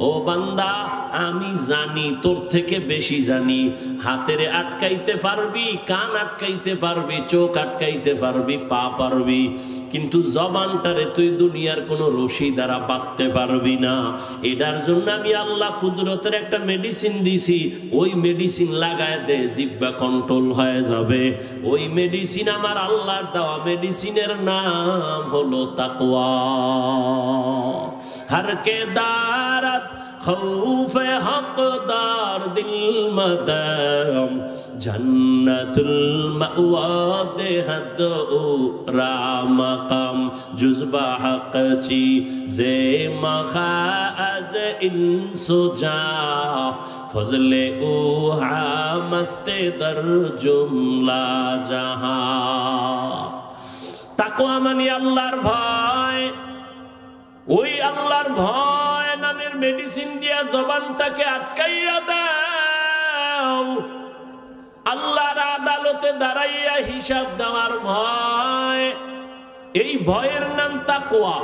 ও বান্দা আমি জানি তোর থেকে বেশি জানি। হাতেরে আটকাইতে পারবি, কান আটকাইতে পারবি, চোখ আটকাইতে পারবি, পা পারবি, কিন্তু জবানটারে তুই দুনিয়ার কোনো রশি দ্বারা বাঁধতে পারবি না। এটার জন্য আমি আল্লাহ কুদরতের একটা মেডিসিন দিছি, ওই মেডিসিন লাগায় দে, জিহ্বা কন্ট্রোল হয়ে যাবে। ওই মেডিসিন আমার আল্লাহর দেওয়া, মেডিসিনের নাম হলো তাকওয়া। हर के दारत खौफ हकदार दिल मदम जन्नतुल मअवा देहद रामकम जुज़बा हक़ची ज़े मखाज़ इंसुजा फज़ले उहा मस्ते दर जुमला जहां। ताकवा मानी अल्लाहर भय, ওই আল্লাহর ভয় নামের মেডিসিন দিয়া জবানটাকে আটকাইয়া দাও। আল্লাহর আদালতে দাঁড়াইয়া হিসাব দেওয়ার ভয়, এই ভয়ের নাম তাকওয়া।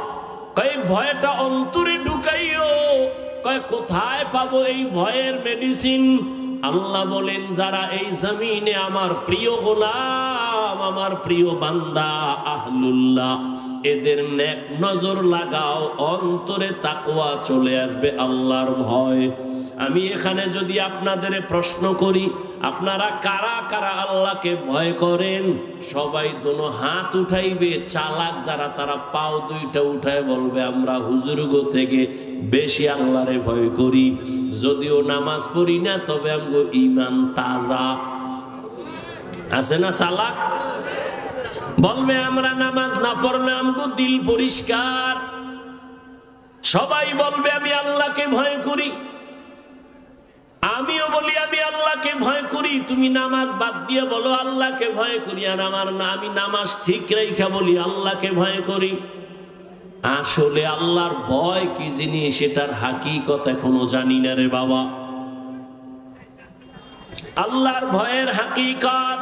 এই ভয়টা অন্তরে ঢুকাইও। কয় কোথায় পাবো এই ভয়ের মেডিসিন? আল্লাহ বলেন যারা এই জমিনে আমার প্রিয় গোলাম, আমার প্রিয় বান্দা আহলুল্লাহ, এদের নেক নজর লাগাও, অন্তরে তাকওয়া চলে আসবে, আল্লাহর ভয়। আমি এখানে যদি আপনাদের প্রশ্ন করি, আপনারা কারা কারা আল্লাহকে ভয় করেন? সবাই দোনো হাত উঠাইবে। চালাক যারা তারা পাও দুইটা উঠায় বলবে আমরা হুজুরগো থেকে বেশি আল্লাহরে ভয় করি। যদিও নামাজ পড়ি না, তবে আমগো ঈমান তাজা আছে না? চালাক বলবে আমরা নামাজ না পড়লে আমগো দিল পরিষ্কার। সবাই বলবে আমি আল্লাহকে ভয় করি। আমিও বলি আমি আল্লাহকে ভয় করি। তুমি নামাজ বাদ দিয়ে বলো আল্লাহকে ভয় করি, আর আমার না, আমি নামাজ ঠিক রেখা বলি আল্লাহকে ভয় করি। আসলে আল্লাহর ভয় কি জিনিস সেটার হাকিকত এখনো জানি না রে বাবা। আল্লাহর ভয়ের হাকিকত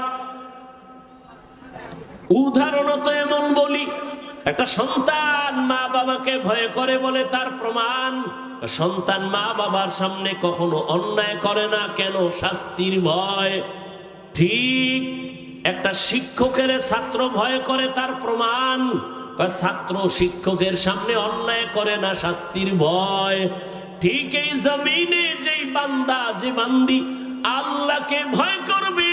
উদাহরণত এমন বলি, একটা সন্তান মা বাবাকে ভয় করে বলে তার প্রমাণ, সন্তান মা বাবার সামনে কখনো অন্যায় করে না। কেন? শাস্তির ভয়। ঠিক একটা শিক্ষকের ছাত্র ভয় করে, তার প্রমাণ ছাত্র শিক্ষকের সামনে অন্যায় করে না, শাস্তির ভয়। ঠিক এই জমিনে যেই বান্দা, যে বান্দি আল্লাহকে ভয় করবে,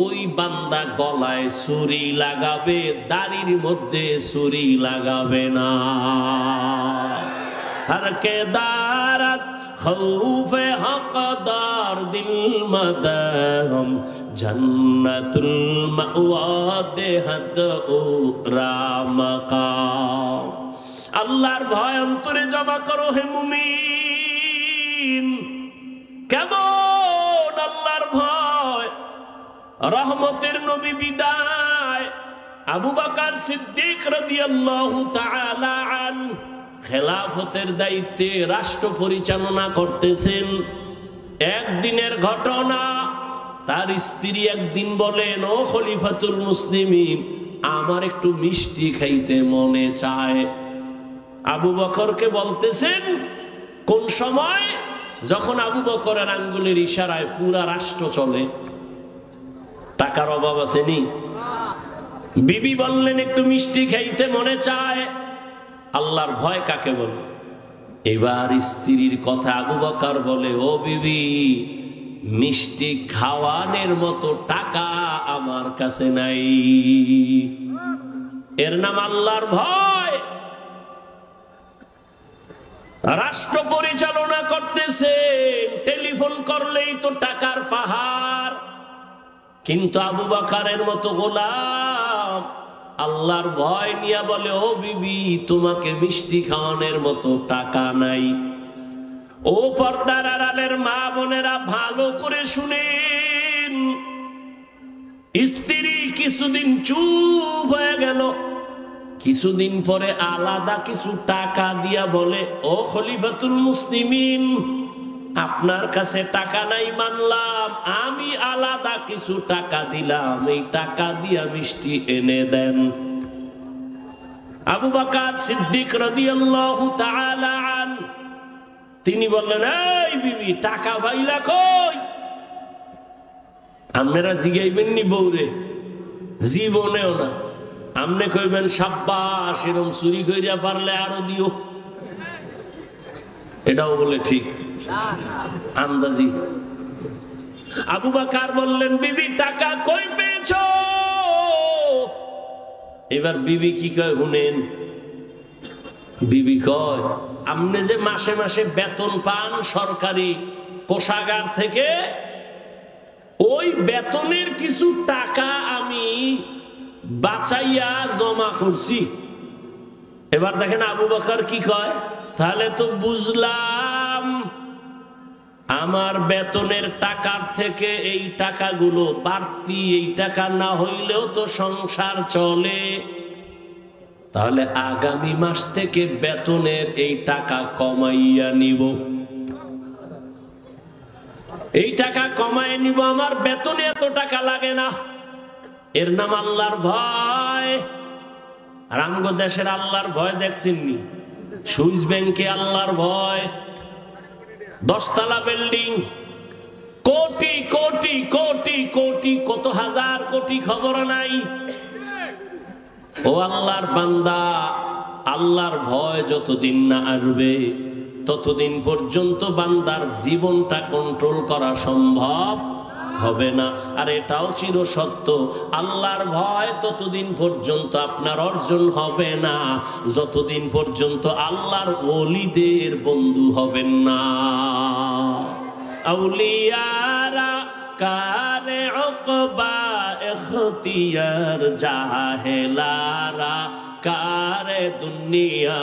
ওই বান্দা গলায় ছুরি লাগাবে, দাড়ির মধ্যে ছুরি লাগাবে না। हर के दारत खौफे हकदार दिल मदम जन्नतुल मअवा देहद रामकाम। আল্লাহর ভয় অন্তরে জমা করো হে মুমিন। কেমন আল্লাহর ভয়? রহমতের নবী বিদায়, আবু বকর সিদ্দিক রাদিয়াল্লাহু তাআলা আনহু খেলাফতের দায়িত্বে রাষ্ট্র পরিচালনা করতেছেন। একদিনের ঘটনা, তার স্ত্রী একদিন বলেন, ও খলিফাতুল মুসলিমিন, আমার একটু মিষ্টি খাইতে মনে চায়। আবু বকরকে বলতেছেন কোন সময়? যখন আবু বকরের আঙ্গুলের ইশারায় পুরা রাষ্ট্র চলে। টাকার অভাব আসেনি? বিবি বললেন একটু মিষ্টি খাইতে মনে চায়। আল্লাহর ভয় কাকে বলে? এবার স্ত্রীর কথা আবু বকর বলে, ও বিবি, মিষ্টি খাওয়ানোর মতো টাকা আমার কাছে নাই। এর নাম আল্লাহর ভয়। রাষ্ট্র পরিচালনা করতেছেন, টেলিফোন করলেই তো টাকার পাহাড়, কিন্তু আবু বকরের মতো গোলাম আল্লাহর ভয় নিয়ে বলে, ও বিবি, তোমাকে মিষ্টি খাওয়ানোর মতো টাকা নাই। ও পর্দার আড়ালের মা বোনেরা ভালো করে শুনেন। স্ত্রী কিছুদিন চুপ হয়ে গেল, কিছুদিন পরে আলাদা কিছু টাকা দিয়া বলে, ও খলিফাতুল মুসলিমিন, আপনার কাছে টাকা নাই মানলাম, আমি আলাদা কিছু টাকা দিলাম, এই টাকা দিয়া মিষ্টি এনে দেন। আবু বকর সিদ্দিক রাদিয়াল্লাহু তাআলা আনহু তিনি বললেন, এই বিবি টাকা পাইলা কই? আপনারা জিগাইবেননি বউরে? জীবনেও না। আমনে কইবেন সাব্বাস, এরকম চুরি কইরা পারলে আরো দিও। এটাও বলে ঠিক আন্দাজি। আবু বকর বললেন, বিবি টাকা কই পেয়েছো? এবার বিবি কি কয় শুনেন। বিবি কয়, আপনি যে মাসে মাসে বেতন পান সরকারি কোষাগার থেকে, ওই বেতনের কিছু টাকা আমি বাঁচাইয়া জমা করছি। এবার দেখেন আবু বকর কি কয়, তাহলে তো বুঝলাম আমার বেতনের টাকার থেকে এই টাকাগুলো বাড়তি, এই টাকা না হইলেও তো সংসার চলে। তাহলে আগামী মাস থেকে বেতনের এই টাকা কমাইয়া নিব, এই টাকা কমায় নিব, আমার বেতনে এত টাকা লাগে না। এর নাম আল্লাহর ভয়। আর আমগো দেশের আল্লাহর ভয় দেখছেননি? সুইস ব্যাংকে আল্লাহর ভয়, 10 তলা বিল্ডিং, কোটি কোটি কোটি কোটি, কত হাজার কোটি খবর নাই। ও আল্লাহর বান্দা, আল্লাহর ভয় যতদিন না আসবে ততদিন পর্যন্ত বান্দার জীবনটা কন্ট্রোল করা সম্ভব হবে না। আর এটাও চির সত্য, আল্লাহর ভয় ততদিন পর্যন্ত আপনার অর্জন হবে না যতদিন পর্যন্ত আল্লাহর ওলিদের বন্ধু হবেন না। আউলিয়ারা কারে উকবা ইখতিয়ার, জাহেলারা কারে দুনিয়া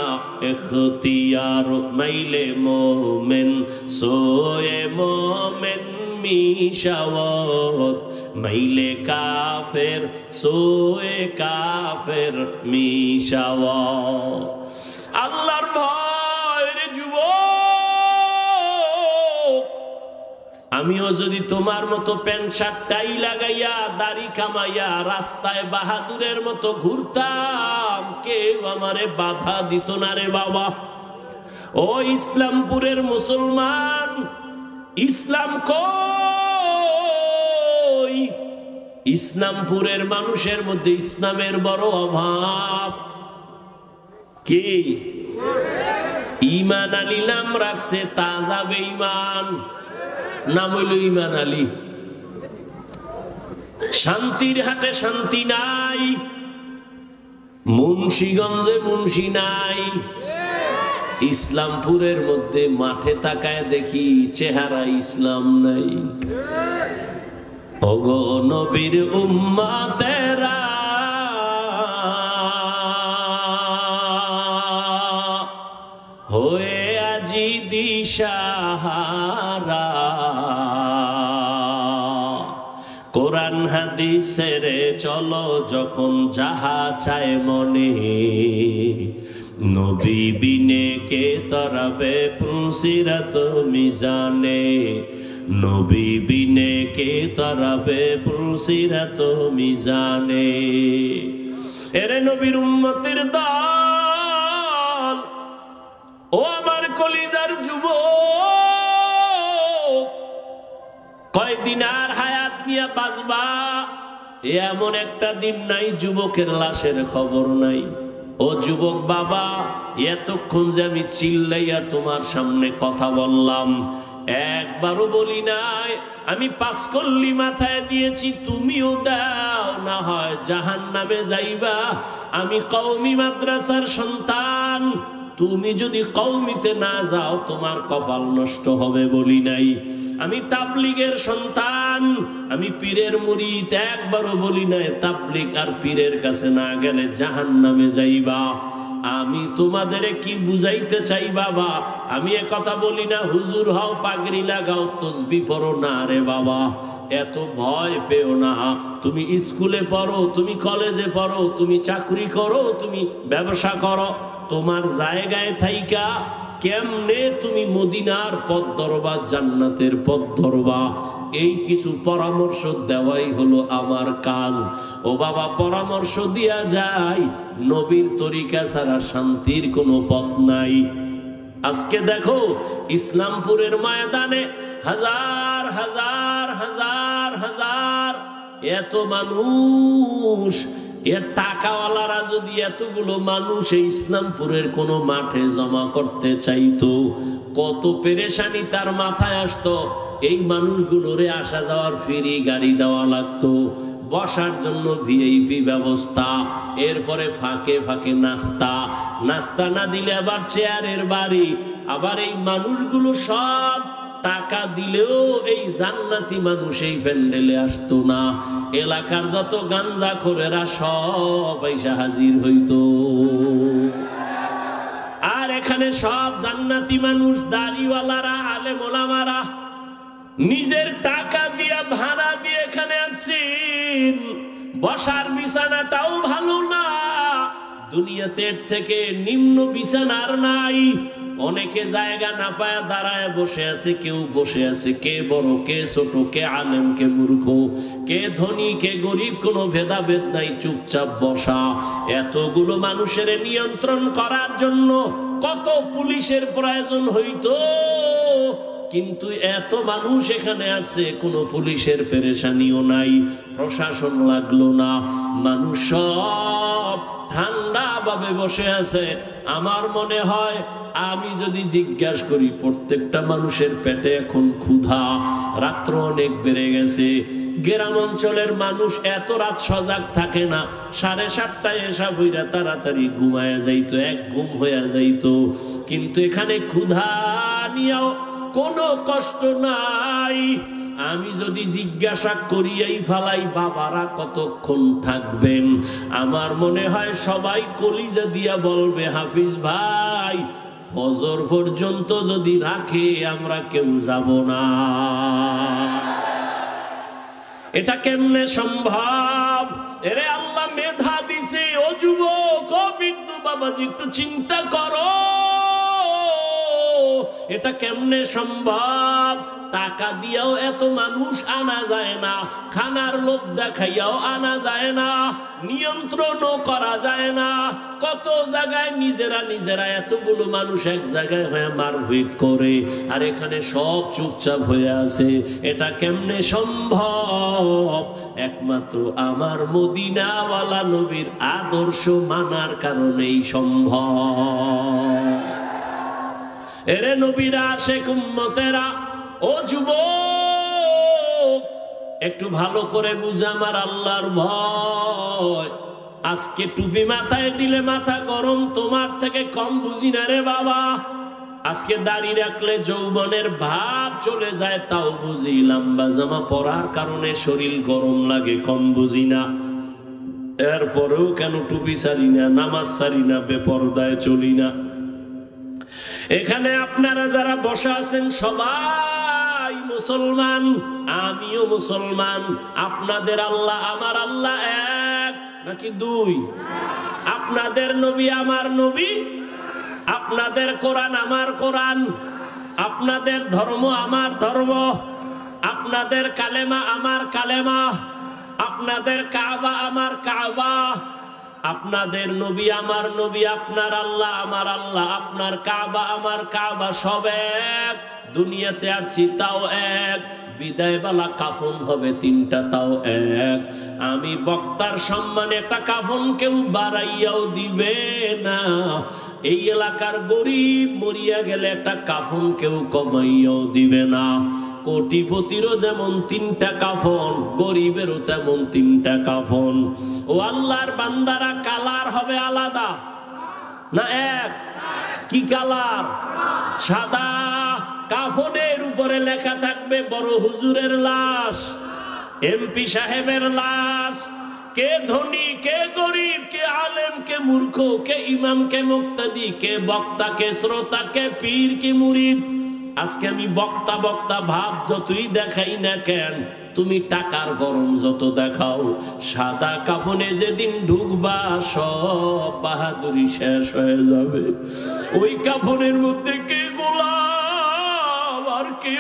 ইখতিয়ার। মাইলে মোমেন সোয়ে মোমেন মিশাওয়াত, মাইলে কাফের সোয়ে কাফের মিশাওয়াত। আল্লাহর ভয় রে যুবক, আমিও যদি তোমার মতো প্যান্ট শার্ট টাই লাগাইয়া দাড়ি কামাইয়া রাস্তায় বাহাদুরের মতো ঘুরতাম, কেউ আমারে বাধা দিত না রে বাবা। ও ইসলামপুরের মুসলমান, ইসলাম কই? ইসলামপুরের মানুষের মধ্যে ইসলামের বড় অভাব। কি ঈমান আলী নাম রাখছে, তাজা বেঈমান, নাম হইল ঈমান আলী। শান্তির হাটে শান্তি নাই, মুন্সিগঞ্জে মুন্সি নাই। ইসলামপুরের মধ্যে মাঠে তাকায় দেখি চেহারা ইসলাম নাই। ওগো নবীর উম্মতেরা, হয়ে আজি দিশাহারা, কোরআন হাদিসের চলো যখন যাহা চায় মনে, নবী বিনে কে তরাবে পুলসিরাত মিজানে, নবী বিনে কে তরাবে পুলসিরাত মিজানে। এরে নবীর উম্মতের দল, ও আমার কলিজার যুবক, কয়দিন আর হায়াত নিয়ে বাঁচবা এমন একটা দিন নাই যুবকের লাশের খবর নাই। ও যুবক বাবা, এতক্ষণ যে আমি চিল্লাইয়া তোমার সামনে কথা বললাম, একবারও বলি নাই আমি 5 কল্লি মাথায় দিয়েছি, তুমিও দাও, না হয় জাহান্নামে যাইবা। আমি কওমি মাদ্রাসার সন্তান, তুমি যদি কওমিতে না যাও তোমার কপাল নষ্ট হবে বলি নাই। আমি তাবলীগের সন্তান, আমি পীরের মুরিদ, একবারও বলি নাই তাবলীগ আর পীরের কাছে না গেলে জাহান্নামে যাইবা। আমি তোমাদের কি বুঝাইতে চাই বাবা, আমি কথা বলি না হুজুর হও, পাগড়ি লাগাও, তসবিহ পড়ো না রে বাবা, এত ভয় পেও না। তুমি স্কুলে পড়ো, তুমি কলেজে পড়ো, তুমি চাকরি করো, তুমি ব্যবসা করো, তোমার জায়গায় থাইকা কেমনে তুমি মদিনার পথ ধরবা, জান্নাতের পথ ধরবা, এই কিছু পরামর্শ দেওয়াই হলো আমার কাজ। ও বাবা, পরামর্শ দিয়া যায়, নবীর তরিকা ছাড়া শান্তির কোনো পথ নাই। আজকে দেখো ইসলামপুরের ময়দানে হাজার হাজার হাজার হাজার এত মানুষ, এর টাকাওয়ালারা যদি এতগুলো মানুষ এই ইসলামপুরের কোনো মাঠে জমা করতে চাইতো, কত পেরেশানি তার মাথায় আসতো। এই মানুষগুলোরে আসা যাওয়ার ফ্রি গাড়ি দেওয়া লাগতো, বসার জন্য ভিআইপি ব্যবস্থা, এরপরে ফাঁকে ফাঁকে নাস্তা, নাস্তা না দিলে আবার চেয়ারের বাড়ি। আবার এই মানুষগুলো সব টাকা দিলেও এই জান্নাতি মানুষ এই প্যান্ডেলে আসতো না। এলাকার যত গাঞ্জাখোরেরা সব পয়সা হাজির হইতো, আর এখানে সব জান্নাতি মানুষ, দাড়িওয়ালারা, আলেম ওলামারা নিজের টাকা দিয়ে ভাড়া দিয়ে এখানে আসছেন। বসার বিছানাটাও ভালো না, দুনিয়াতে থেকে নিম্ন বিছানার নাই। অনেকে জায়গা না পায় দাঁড়ায় বসে আছে, কেউ বসে আছে, কে বড় কে ছোট, কে আলেম কে মূর্খ, কে ধনী কে গরিব, কোনো ভেদাভেদ নাই, চুপচাপ বসা। এতগুলো মানুষের নিয়ন্ত্রণ করার জন্য কত পুলিশের প্রয়োজন হইতো, কিন্তু এত মানুষ এখানে আছে, কোনো পুলিশের পেরেশানিও নাই, প্রশাসন লাগলো না, মানুষ সব ঠান্ডা ভাবে বসে আছে। আমার মনে হয় আমি যদি জিজ্ঞাসা করি, প্রত্যেকটা মানুষের পেটে এখন ক্ষুধা, রাত্র অনেক বেড়ে গেছে। গ্রাম অঞ্চলের মানুষ এত রাত সজাগ থাকে না, 7:30টায় এসা বইরা তাড়াতাড়ি ঘুমায়া যাইতো, এক ঘুম হইয়া যাইতো। কিন্তু এখানে ক্ষুধা নিয়েও কোনো কষ্ট নাই। আমি যদি জিজ্ঞাসা করি এই ফালাই বাবারা কতক্ষণ থাকবেন, আমার মনে হয় সবাই কলিজা দিয়া বলবে, হাফিজ ভাই ফজর পর্যন্ত যদি রাখে আমরা কেউ যাব না। এটা কেমনে সম্ভব? এরে আল্লাহ মেধা দিছে। ও যুবক, ও বিন্দু বাবাজি, একটু চিন্তা করো, এটা কেমনে সম্ভব? টাকা দিয়েও এত মানুষ আনা যায় না, খানার লোভ দেখাইয়াও আনা যায় না, নিয়ন্ত্রণও করা যায় না। কত জায়গায় নিজেরা নিজেরা এতগুলো মানুষ এক জায়গায় হয়ে মারপিট করে, আর এখানে সব চুপচাপ হয়ে আছে। এটা কেমনে সম্ভব? একমাত্র আমার মদিনাওয়ালা নবীর আদর্শ মানার কারণেই সম্ভব। এরে নবীরা, আশেক উম্মতেরা, ও যুবক, একটু ভালো করে বুঝে আমার আল্লাহর ভয়। আজকে টুপি মাথায় দিলে মাথা গরম, তোমার থেকে কম বুঝি না রে বাবা। আজকে দাড়ি রাখলে যৌবনের ভাব চলে যায়, তাও বুঝি। লম্বা জামা পরার কারণে শরীর গরম লাগে, কম বুঝি না। এরপরেও কেন টুপি ছাড়ি না, নামাজ ছাড়ি না, বেপরদায় চলি না। এখানে আপনারা যারা বসা আছেন সবাই মুসলমান, আমিও মুসলমান। আপনাদের আল্লাহ আমার আল্লাহ এক নাকি দুই? আপনাদের নবী আমার নবী, আপনাদের কোরআন আমার কোরআন, আপনাদের ধর্ম আমার ধর্ম, আপনাদের কালেমা আমার কালেমা, আপনাদের কাবা আমার কাবা, আপনাদের নবী আমার নবী, আপনার আল্লাহ আমার আল্লাহ, আপনার কাবা আমার কাবা, সব এক। দুনিয়াতে আসছি তাও এক, বিদায় বেলা কাফন হবে তিনটা, তাও এক। আমি বক্তার সম্মানে একটা কাফন কেউ বাড়াইয়াও দিবে না। এই এলাকার গরিব মরিয়া গেলে একটা কাফন কেউ কমাইয়াও দিবে না। কোটিপতিরও যেমন তিনটা কাফন, গরিবেরও তেমন তিনটা কাফন। ও আল্লাহর বান্দারা, কালার হবে আলাদা না এক? কি কালার? সাদা। কাফনের উপরে লেখা থাকবে বড় হুজুরের লাশ, এমপি সাহেবের লাশ। কে ধনী কে গরিব, কে আলেম কে মূর্খ, কে ইমাম কে মুক্তাদি, কে বক্তা কে শ্রোতা, কে পীর কে মুরিদ। আজকে আমি বক্তা বক্তা ভাব যতই দেখাই না কেন, তুমি টাকার গরম যত দেখাও, সাদা কাফনে যেদিন ঢুকবা সব বাহাদুরি শেষ হয়ে যাবে। ওই কাফনের মধ্যে কে গোলাম আর কে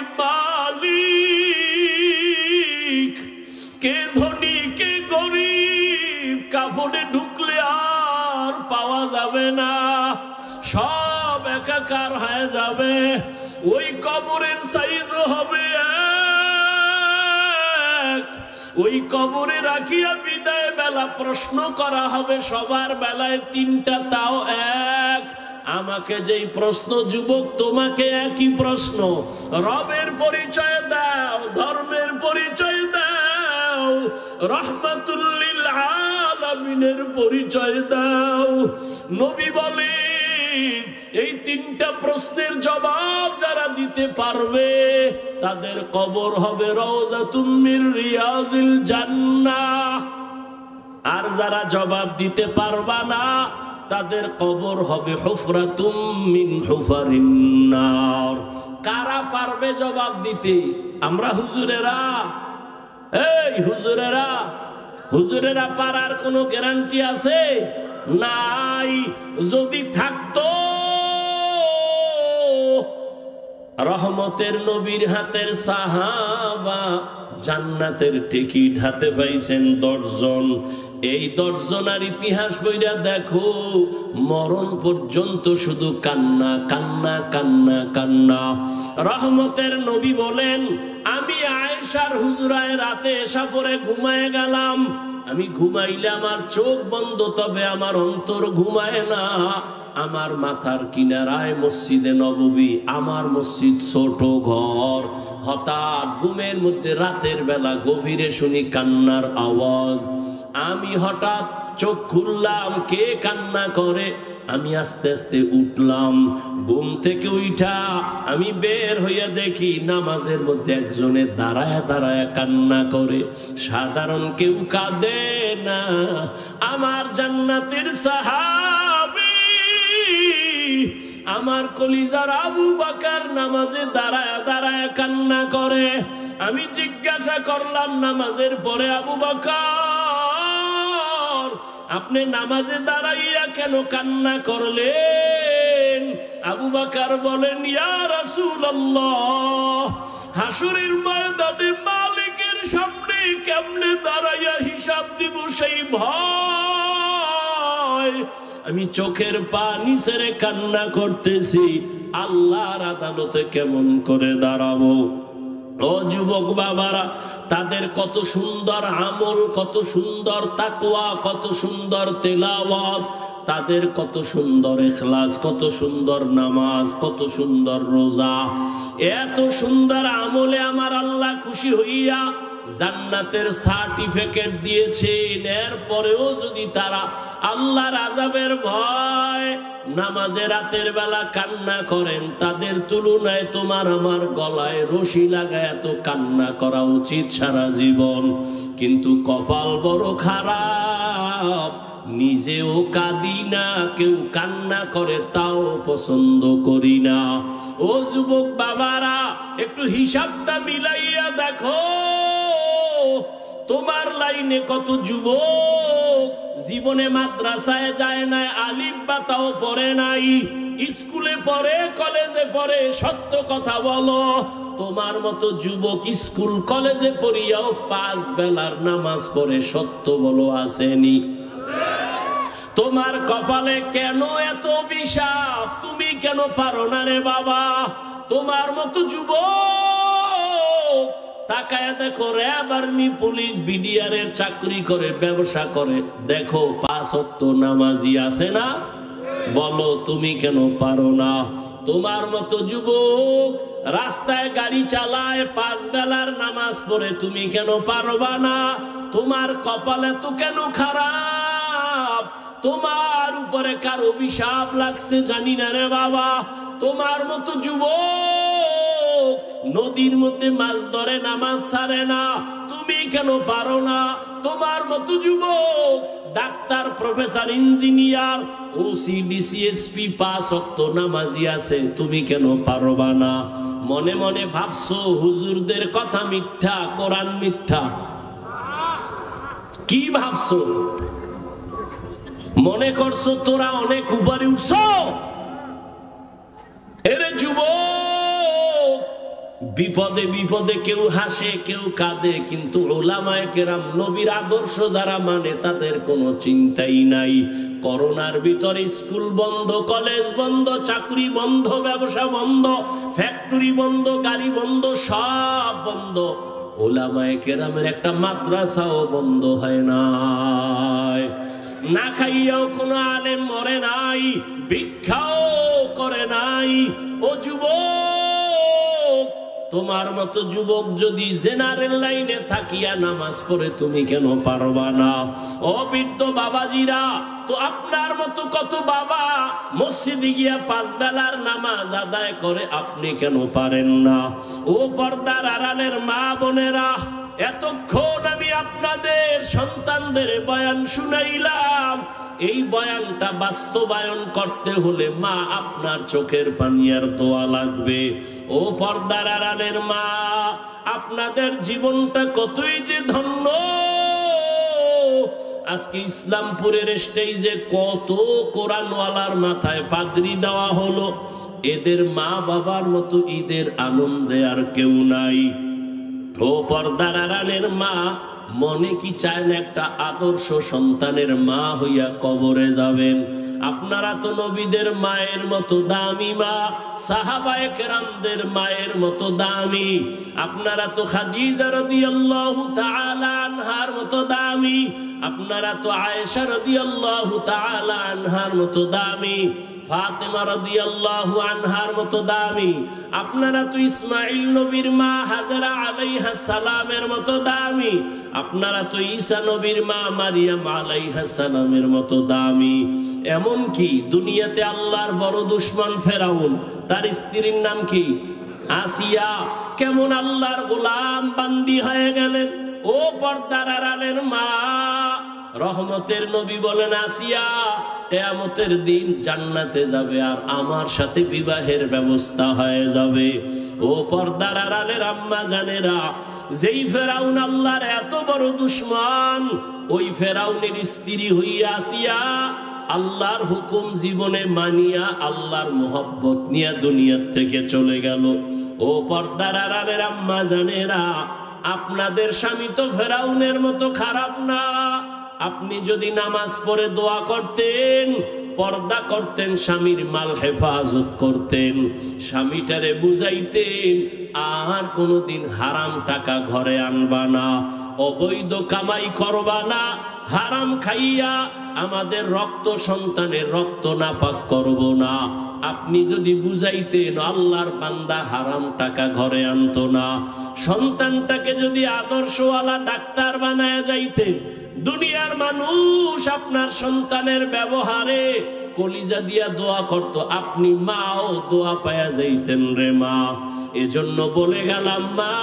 মালিক, কে ধনী কে গরিব, কাফনে ঢুকলে আর পাওয়া যাবে না। সব একা আকার হয়ে যাবে, ওই কবরের সাইজও হবে এক। ওই কবরে রাখিয়া বিদায় বেলা প্রশ্ন করা হবে সবার বেলায় তিনটা, তাও এক। আমাকে যেই প্রশ্ন যুবক, তোমাকে একই প্রশ্ন। রবের পরিচয় দাও, ধর্মের পরিচয় দাও, রহমাতুল লিল আলামিনের পরিচয় দাও। নবী বলেন এই তিনটা প্রশ্নের জবাব যারা দিতে পারবে তাদের কবর হবে রওজাতুম মির রিয়াজিল জান্নাহ। আর যারা জবাব দিতে পারবা না তাদের কবর হবে হুফরাতুম মিন হুফারিন নার। কারা পারবে জবাব দিতে? আমরা হুজুরেরা। এই হুজুরেরা, হুজুরেরা পারার কোনো গ্যারান্টি আছে? নাই। যদি থাকতো রহমতের নবীর হাতের সাহাবা জান্নাতের টিকিট হাতে পাইছেন 10 জন। এই 10 জনের ইতিহাস বইরা দেখো, মরণ পর্যন্ত শুধু কান্না কান্না কান্না কান্না। রহমতের নবী বলেন, আমি আয়েশার হুজরায় রাতে এসা পরে ঘুমায় গেলাম। আমি ঘুমাইলে আমার চোখ বন্ধ, তবে আমার অন্তর ঘুমায় না। আমার মাথার কিনারায় মসজিদে নববী, আমার মসজিদ ছোট ঘর। হঠাৎ ঘুমের মধ্যে রাতের বেলা গভীরে শুনি কান্নার আওয়াজ। আমি হঠাৎ চোখ খুললাম, কে কান্না করে? আমি আস্তে আস্তে উঠলাম। ঘুম থেকে উঠা আমি বের হইয়া দেখি নামাজের মধ্যে একজনে দাঁড়ায় দাঁড়ায় কান্না করে। সাধারণ কেউ কাঁদে না, আমার জান্নাতের সাহাবী, আমার কলিজার আবু বকর নামাজে দাঁড়ায় দাঁড়ায় কান্না করে। আমি জিজ্ঞাসা করলাম নামাজের পরে, আবু বকর আপনি নামাজে দাঁড়াইয়া কেন কান্না করলেন? আবু বকর বলেন, ইয়া রাসূলুল্লাহ, হাসরের ময়দানে মালিকের সামনে কেমনে দাঁড়াইয়া হিসাব দিব সেই ভয়। আমি চোখের পানি ছেড়ে কান্না করতেছি, আল্লাহর আদালতে কেমন করে দাঁড়াবো। ও যুবক বাবারা, তাদের কত সুন্দর আমল, কত সুন্দর তাকওয়া, কত সুন্দর তেলাওয়াত, তাদের কত সুন্দর ইখলাস, কত সুন্দর নামাজ, কত সুন্দর রোজা। এত সুন্দর আমলে আমার আল্লাহ খুশি হইয়া জান্নাতের সার্টিফিকেট দিয়েছেন। এরপরেও যদি তারা আল্লাহর আযাবের ভয় নামাজে রাতের বেলা কান্না করেন, তাদের তুলনায় তোমার আমার গলায় রশি লাগায় এত কান্না করা উচিত সারা জীবন। কিন্তু কপাল বড় খারাপ, নিজেও কাঁদি না, কেউ কান্না করে তাও পছন্দ করি না। ও যুবক বাবারা, একটু হিসাবটা মিলাইয়া দেখো, তোমার লাইনে কত যুবক জীবনে মাদ্রাসায় যায় নাই, আলিফ বা তাও পড়ে নাই, স্কুলে পড়ে, কলেজে পড়ে। সত্য কথা বলো, তোমার মতো যুবক স্কুল কলেজে পড়িয়াও 5 বেলার নামাজ পড়ে, সত্য বলো আসেনি? তোমার কপালে কেন এত অভিশাপ? তুমি কেন পারো না রে বাবা? তোমার মতো যুবক তাকায় দেখো, র্যাব, আর্মি, পুলিশ, বিডিআর এর চাকরি করে, ব্যবসা করে, দেখো 5 ওয়াক্ত নামাজি আছে না? বলো তুমি কেন পারো না? তোমার মতো যুবক রাস্তায় গাড়ি চালায়, 5 বেলার নামাজ পড়ে, তুমি কেন পারবা না? তোমার কপালে তো কেন খারাপ? তোমার উপরে কার অভিশাপ লাগছে জানি না রে বাবা। তোমার মতো যুবক নদীর মধ্যে মাছ ধরে, নামাজ ছাড়ে না, তুমি কেন পারো না? তোমার মতো যুবক doctor, professor, engineer, OC, DC, SP, 5 ওয়াক্ত নামাজি আছে, তুমি কেন পারবা না? মনে মনে ভাবছো হুজুরদের কথা মিথ্যা, কোরআন মিথ্যা। কি ভাবছো? মনে করছো তোরা অনেক উপরে উঠছো? এরে যুবক, বিপদে বিপদে কেউ হাসে কেউ কাঁদে, কিন্তু উলামায়ে কেরাম নবীর আদর্শ যারা মানে তাদের কোনো চিন্তাই নাই। করোনার ভিতরে স্কুল বন্ধ, কলেজ বন্ধ, চাকরি বন্ধ, ব্যবসা বন্ধ, ফ্যাক্টরি বন্ধ, গাড়ি বন্ধ, সব বন্ধ। উলামায়ে কেরামের একটা মাদ্রাসাও বন্ধ হয় নাই। না খাইয়াও কোনো আলেম মরে নাই, ভিক্ষাও করে নাই। ও যুবক, তোমার মতো যুবক যদি জেনারেল লাইনে থাকিয়া নামাজ পড়ে তুমি কেন পারবা না? ও বৃদ্ধ বাবাজিরা, তো আপনার মতো কত বাবা মসজিদে গিয়া 5 বেলার নামাজ আদায় করে, আপনি কেন পারেন না? ও পর্দার আড়ালের মা বোনেরা, এতক্ষণ আমি আপনাদের সন্তানদের বয়ান শুনাইলাম। এই বয়ানটা বাস্তবায়ন করতে হলে মা আপনার চোখের পানি আর দোয়া লাগবে। ও পর্দার আড়ালের মা, আপনাদের জীবনটা কতই যে ধন্য। আজকে ইসলামপুরের স্টেজে কত কোরআনওয়ালার মাথায় পাগড়ি দেওয়া হলো। এদের মা বাবার মতো ঈদের আনন্দে আর কেউ নাই। ও পর্দার আড়ালের মা, মনে কি চায় না একটা আদর্শ সন্তানের মা হইয়া কবরে যাবেন? আপনারা তো নবীদের মায়ের মতো দামি মা, সাহাবায়ে কেরামদের মায়ের মতো দামি। আপনারা তো খাদিজা রাদিয়াল্লাহু তাআলা আনহার মতো দামি। আপনারা তো আয়েশা রাদিয়াল্লাহু তাআলা আনহার মতো দামি, ফাতেমা রাদিয়াল্লাহু আনহার মতো দামি। আপনারা তো ইসমাঈল নবীর মা হাজেরা আলাইহা সালামের মতো দামি। আপনারা তো ঈসা নবীর মা মারিয়াম আলাইহা সালামের মতো দামি। এমন কি দুনিয়াতে আল্লাহর বড় দুশমন ফেরাউন, তার স্ত্রীর নাম কি? আসিয়া। কেমন আল্লাহর গোলাম বান্দি হয়ে গেলেন। ও পর্দার আড়ালের মা, রহমতের নবী বলেন, আসিয়া কিয়ামতের দিন জান্নাতে যাবে আর আমার সাথে বিবাহের ব্যবস্থা হয়ে যাবে। ও পর্দার আড়ালের আম্মা জানেরা, যেই ফেরাউন আল্লাহর এত বড় দুশমন, ওই ফেরাউনের স্ত্রী হইয়া আসিয়া আল্লাহর হুকুম জীবনে মানিয়া আল্লাহর মোহব্বত নিয়ে দুনিয়ার থেকে চলে গেল। ও পর্দার আড়ালের আম্মা জানেরা, আপনাদের স্বামী তো ফেরাউনের মতো খারাপ না। আপনি যদি নামাজ পড়ে দোয়া করতেন, পর্দা করতেন, স্বামীর মাল হেফাজত করতেন, স্বামীটারে বুঝাইতেন আর কোনোদিন হারাম টাকা ঘরে আনবা না, অবৈধ কামাই করবা না, হারাম খাইয়া আমাদের রক্ত সন্তানের রক্ত নাপাক করব না। আপনি যদি বুঝাইতেন, আল্লাহর বান্দা হারাম টাকা ঘরে আনতো না, সন্তানটাকে যদি আদর্শওয়ালা ডাক্তার বানায়া যাইতেন, দুনিয়ার মানুষ আপনার সন্তানের ব্যবহারে কলিজা দিয়া দোয়া করত, আপনি মাও দোয়া পায়া যাইতেন রে মা। এজন্য বলে গেলাম মা,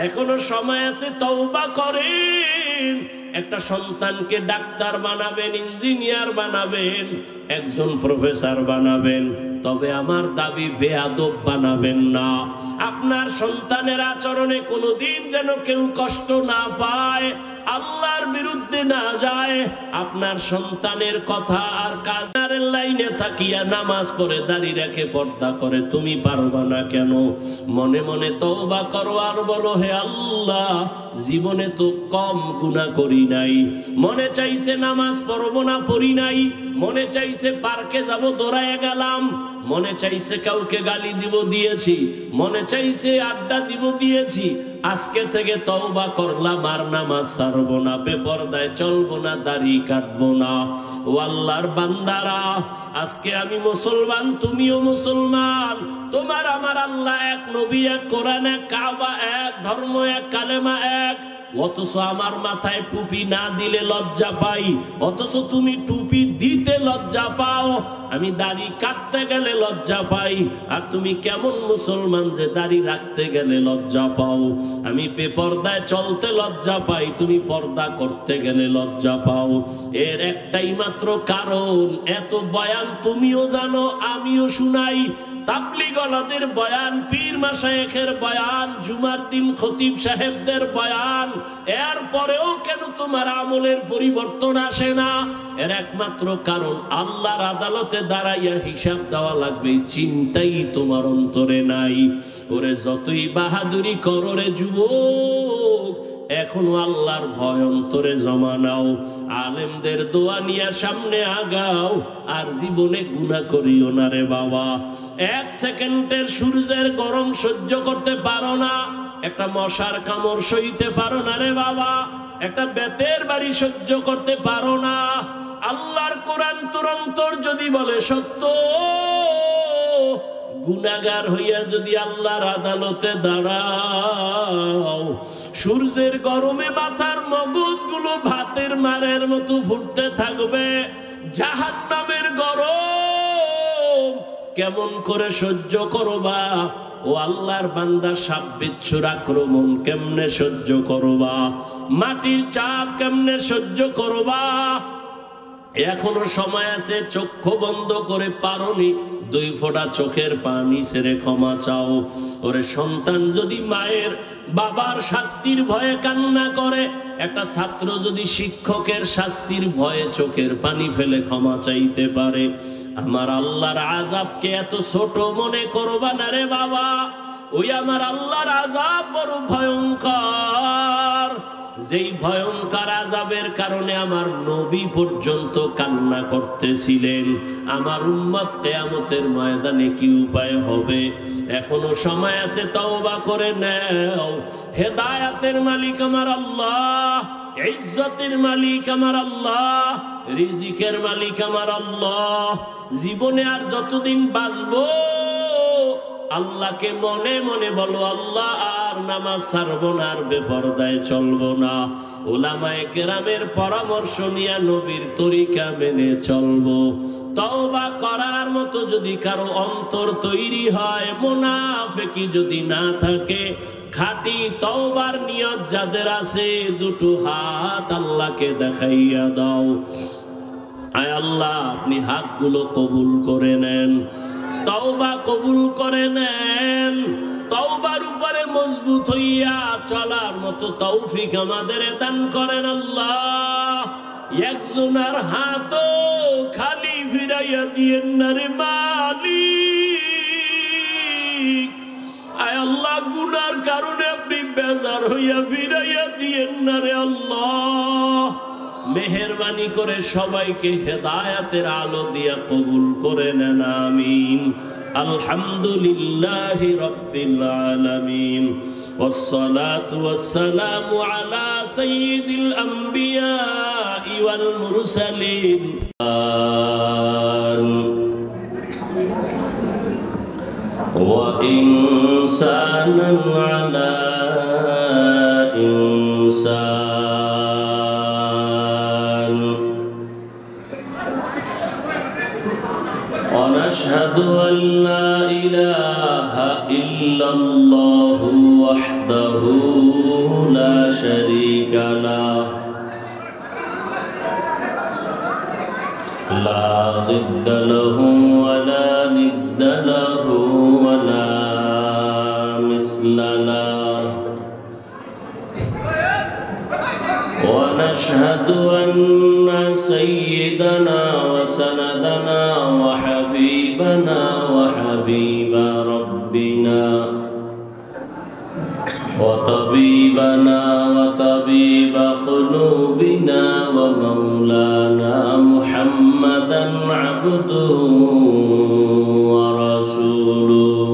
এখনো সময় আছে, তওবা করেন। একটা সন্তানকে ডাক্তার বানাবেন, ইঞ্জিনিয়ার বানাবেন, একজন প্রফেসর বানাবেন, তবে আমার দাবি বেয়াদব বানাবেন না। আপনার সন্তানের আচরণে কোনোদিন যেন কেউ কষ্ট না পায়, আল্লাহর বিরুদ্ধে না যায়। আপনার সন্তানের কথা আর কাজের লাইনে থাকিয়া নামাজ পড়ে দাঁড়িয়ে রেখে পর্দা করে তুমি পারবা না কেন? মনে মনে তওবা করো আর বলো, হে আল্লাহ, জীবনে তো কম গুনাহ করি নাই। মনে চাইছে নামাজ পড়বো না, পড়ি নাই। মনে চাইছে পার্কে যাব, দৌড়ায় গেলাম। মনে চাইছে কাউকে গালি দিব, দিয়েছি। মনে চাইছে আড্ডা দিব, দিয়েছি। আজকে থেকে তওবা করলাম, আর নামাজ ছাড়বো না, বেপরদায় চলবো না, দাড়ি কাটবো না। ও আল্লাহর বান্দারা, আজকে আমি মুসলমান, তুমিও মুসলমান। তোমার আমার আল্লাহ এক, নবী এক, কোরআন এক, কাবা এক, ধর্ম এক, কালেমা এক। অথচ আমার মাথায় টুপি না দিলে লজ্জা পাই, অথচ তুমি টুপি দিতে লজ্জা পাও। আমি দাড়ি কাটতে গেলে লজ্জা পাই, আর তুমি কেমন মুসলমান যে দাড়ি রাখতে গেলে লজ্জা পাও? আমি বেপরদায় চলতে লজ্জা পাই, তুমি পর্দা করতে গেলে লজ্জা পাও। এর একটাই মাত্র কারণ, এত বয়ান তুমিও জানো, আমিও শুনাই, তাবলীগওয়ালাদের বয়ান, পীর মাশায়েখের বয়ান, জুমার দিন খতিব সাহেবদের বয়ান, এরপরেও কেন তোমার আমলের পরিবর্তন আসে না? এর একমাত্র কারণ আল্লাহর আদালতে দাঁড়াইয়া হিসাব দেওয়া লাগবে, চিন্তাই তোমার অন্তরে নাই। ওরে যতই বাহাদুরি করো রে যুবক, এখনো আল্লাহর ভয় অন্তরে জমা নাও, আলেমদের দোয়া নিয়ে সামনে আগাও, আর জীবনে গুনাহ করিও না রে বাবা। এক সেকেন্ডের সূর্যের গরম সহ্য করতে পারো না, একটা মশার কামড় সইতে পারো না রে বাবা, একটা বেতের বাড়ি সহ্য করতে পারো না। আল্লাহর কোরআন তোর অন্তর যদি বলে সত্য, গুনাহগার হইয়া যদি আল্লাহর আদালতে দাঁড়াও, সূর্যের গরমে মাথার মগজগুলো ভাতের মারের মতো ফুটতে থাকবে। জাহান্নামের গরম কেমন করে সহ্য করবা? ও আল্লাহর বান্দা, সাপ বিচ্ছুর আক্রমণ কেমনে সহ্য করবা? মাটির চাপ কেমনে সহ্য করবা? এখনো সময় আছে, চক্ষু বন্ধ করে পারোনি, 2 ফোঁটা চোখের পানি ছেড়ে ক্ষমা চাও। ওরে সন্তান যদি মায়ের বাবার শাস্তির ভয়ে কান্না করে, একটা ছাত্র যদি শিক্ষকের শাস্তির ভয়ে চোখের পানি ফেলে ক্ষমা চাইতে পারে, আমার আল্লাহর আযাবকে এত ছোট মনে করবা না রে বাবা। ওই আমার আল্লাহর আযাব বড় ভয়ঙ্কর, যেই ভয়ঙ্কর আযাবের কারণে আমার নবী পর্যন্ত কান্না করতেছিলেন। আমার উম্মত কিয়ামতের ময়দানে কি উপায় হবে? এখনো সময় আছে, তওবা করে নাও। হেদায়েতের মালিক আমার আল্লাহ, ইজ্জতের মালিক আমার আল্লাহ, রিজিকের মালিক আমার আল্লাহ। জীবনে আর যতদিন বাঁচবো আল্লাহকে মনে মনে বলো, আল্লাহ আর নামাজ ছাড়বো না, আর বেপরদায় চলবো না, উলামায়ে কেরামের পরামর্শ নিয়ে নবীর তরিকা মেনে চলবো। তওবা করার মতো যদি কারো অন্তর তৈরি হয়, মুনাফিকি যদি না থাকে, খাঁটি তওবার নিয়ত যাদের আছে, 2 হাত আল্লাহকে দেখাইয়া দাও। আয় আল্লাহ, আপনি হাতগুলো কবুল করে নেন, তওবা কবুল করে নেন। তওবার উপরে মজবুত হইয়া চলার মতো তৌফিক আমাদের দান করেন আল্লাহ। একজনের হাতও খালি ফিরাইয়া দিয়েন না রে মালিক। আয় আল্লাহ, গুনার কারণে আপনি বেজার হইয়া ফিরাইয়া দিয়েন না রে আল্লাহ। মেহেরবানি করে সবাইকে হেদায়েতের আলো দিয়া কবুল করে নেন, আমিন। আলহামদুলিল্লাহি রাব্বিল আলামিন, ওয়াসসালাতু ওয়াসসালামু আলা সাইয়্যিদিল আমবিয়া ওয়াল মুরসালিন। ওয়া ইনসানান আলা ইনসান। ونشهد أن لا إله إلا الله وحده لا شريك له، لا ضد له ولا ند له ولا مثل له، ونشهد أن سيدنا وسندنا وحبيبنا وحبيب ربنا وطبيبنا وطبيب قلوبنا ومولانا محمدا عبده ورسوله،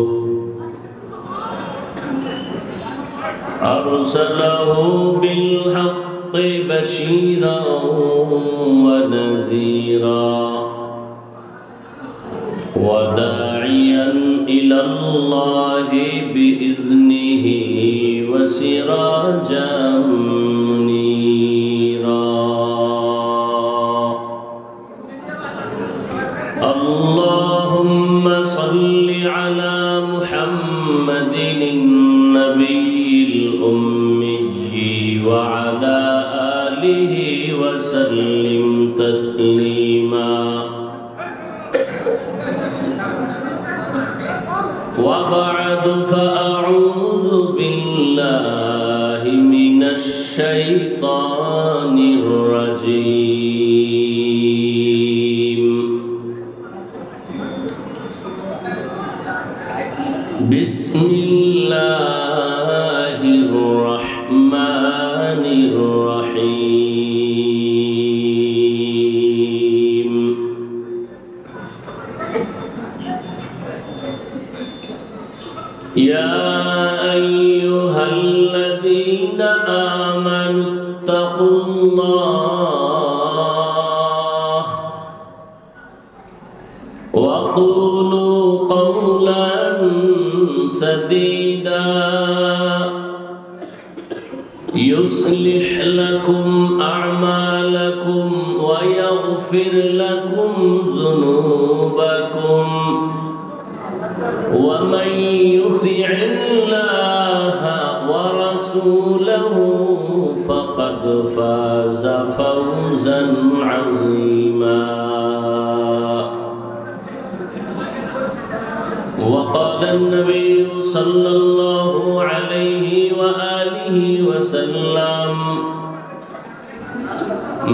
أرسله بالحق بشيرا ونذيرا وداعيا إلى الله بإذنه وسراجا منيرا. اللهم صل على محمد النبي الأمي وعلى آله وسلم تسليما. وبعد فأعوذ بالله من الشيطان الرجيم. بسم الله الرحمن الرحيم. يا أيها الذين آمنوا اتقوا الله وقولوا قولا سديدا يصلح لكم أعمالكم ويغفر لكم ذنوبكم ومن يطع الله ورسوله فقد فاز فوزا عظيما. وقال النبي صلى الله عليه وآله وسلم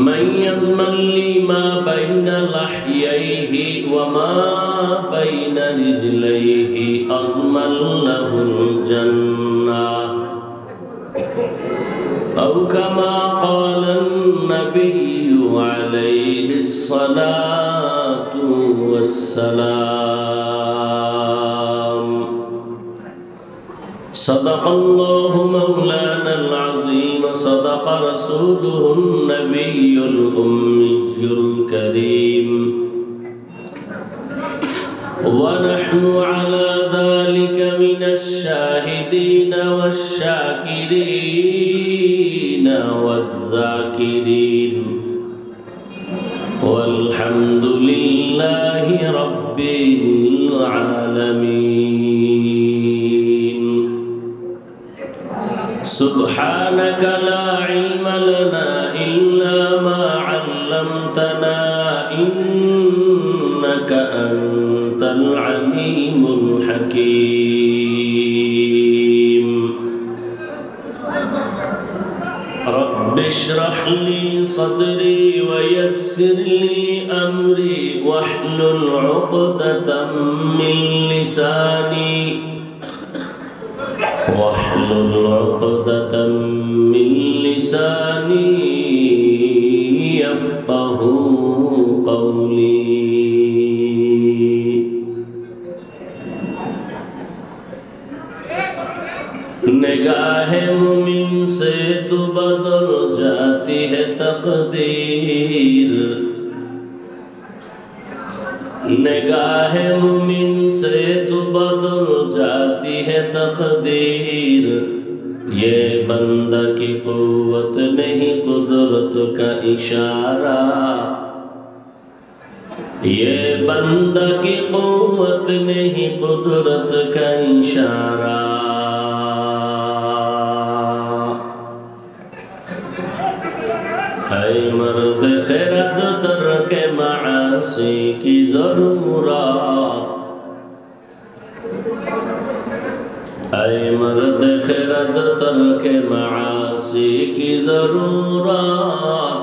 من يضمن لي ما بين لحييه وما بين رجليه أضمن له الجنة أو كما قال النبي عليه الصلاة والسلام. صدق الله مولانا العظيم صدق رسوله النبي الأمي الكريم ونحن على ذلك من الشاهدين والشاكرين والذاكرين والحمد لله رب العالمين. سبحانك لا علم لنا إلا ما علمتنا إنك أنت العليم الحكيم. رب اشرح لي صدري ويسر لي أمري واحلل عقدة من لساني يفقه قولي. نگاہ مومن سے تو بدل جاتی ہے تقدیر. نگاہ مومن سے تو بدل جاتی ہے تقدیر. یہ بندہ کی قوت نہیں قدرت کا اشارہ. یہ بندہ کی قوت نہیں قدرت کا اشارہ. اے مرد خرد ترک معاصی کی ضرورت. اے مرد خرد ترک معاصی کی ضرورت.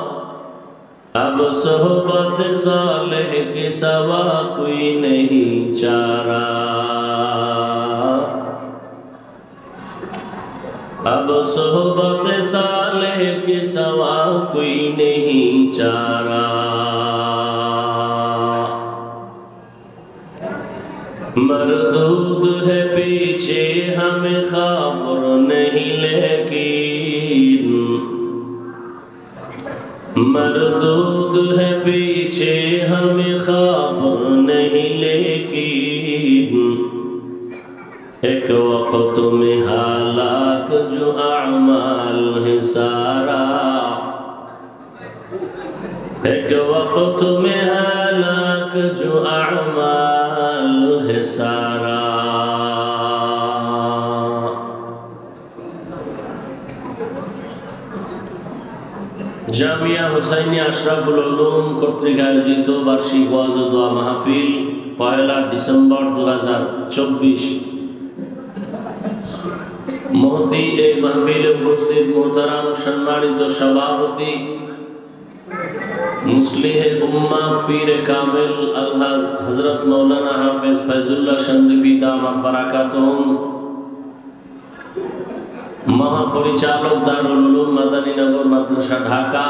اب صحبت صالح کے سوا کوئی نہیں چارہ. اب صحبت صالح کے سوا کوئی نہیں چارہ. مردود ہے پیچھے ہمیں خبر نہیں لیکن. مردود ہے پیچھے ہمیں خبر نہیں لیکن. ایک وقت میں ہلاک جو اعمال ہے سارا. ایک وقت میں ہلاک جو اعمال ہے سارا. জামিয়া হুসাইনিয়া আশরাফুল উলুম কর্তৃক আয়োজিত বার্ষিক ওয়াজ ও দোয়া মাহফিল 1 ডিসেম্বর 2024 মহতি এই মাহফিলে উপস্থিত মোহতারাম সম্মানিত সভাপতি মুসলিহে উম্মাহ পীর কামেল আলহাজ হযরত মাওলানা হাফেজ ফয়জুল্লাহ সন্দীপী দামাত বারাকাতুহুম, মহাপরিচালক দারুল উলুম মাদানীনগর মাদ্রাসা ঢাকা,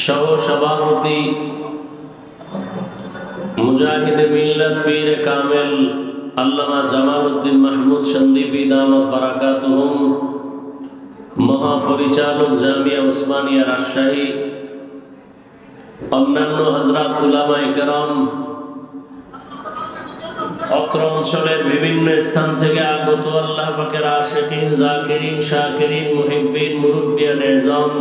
সহ সভাপতি মুজাহিদে মিল্লাত পীর কামেল আল্লামা জামালউদ্দিন মাহমুদ সন্দীপী দামাত বারাকাতুহুম, মহাপরিচালক জামিয়া উসমানিয়া রাজশাহী, অন্যান্য হযরত উলামায়ে কেরাম, অত্র অঞ্চলের বিভিন্ন স্থান থেকে আগত আল্লাহ পাকের আশিকিন, জাকিরিন, শাকিরিন, মুহিব্বিন, মুরব্বিয়ান এজাম,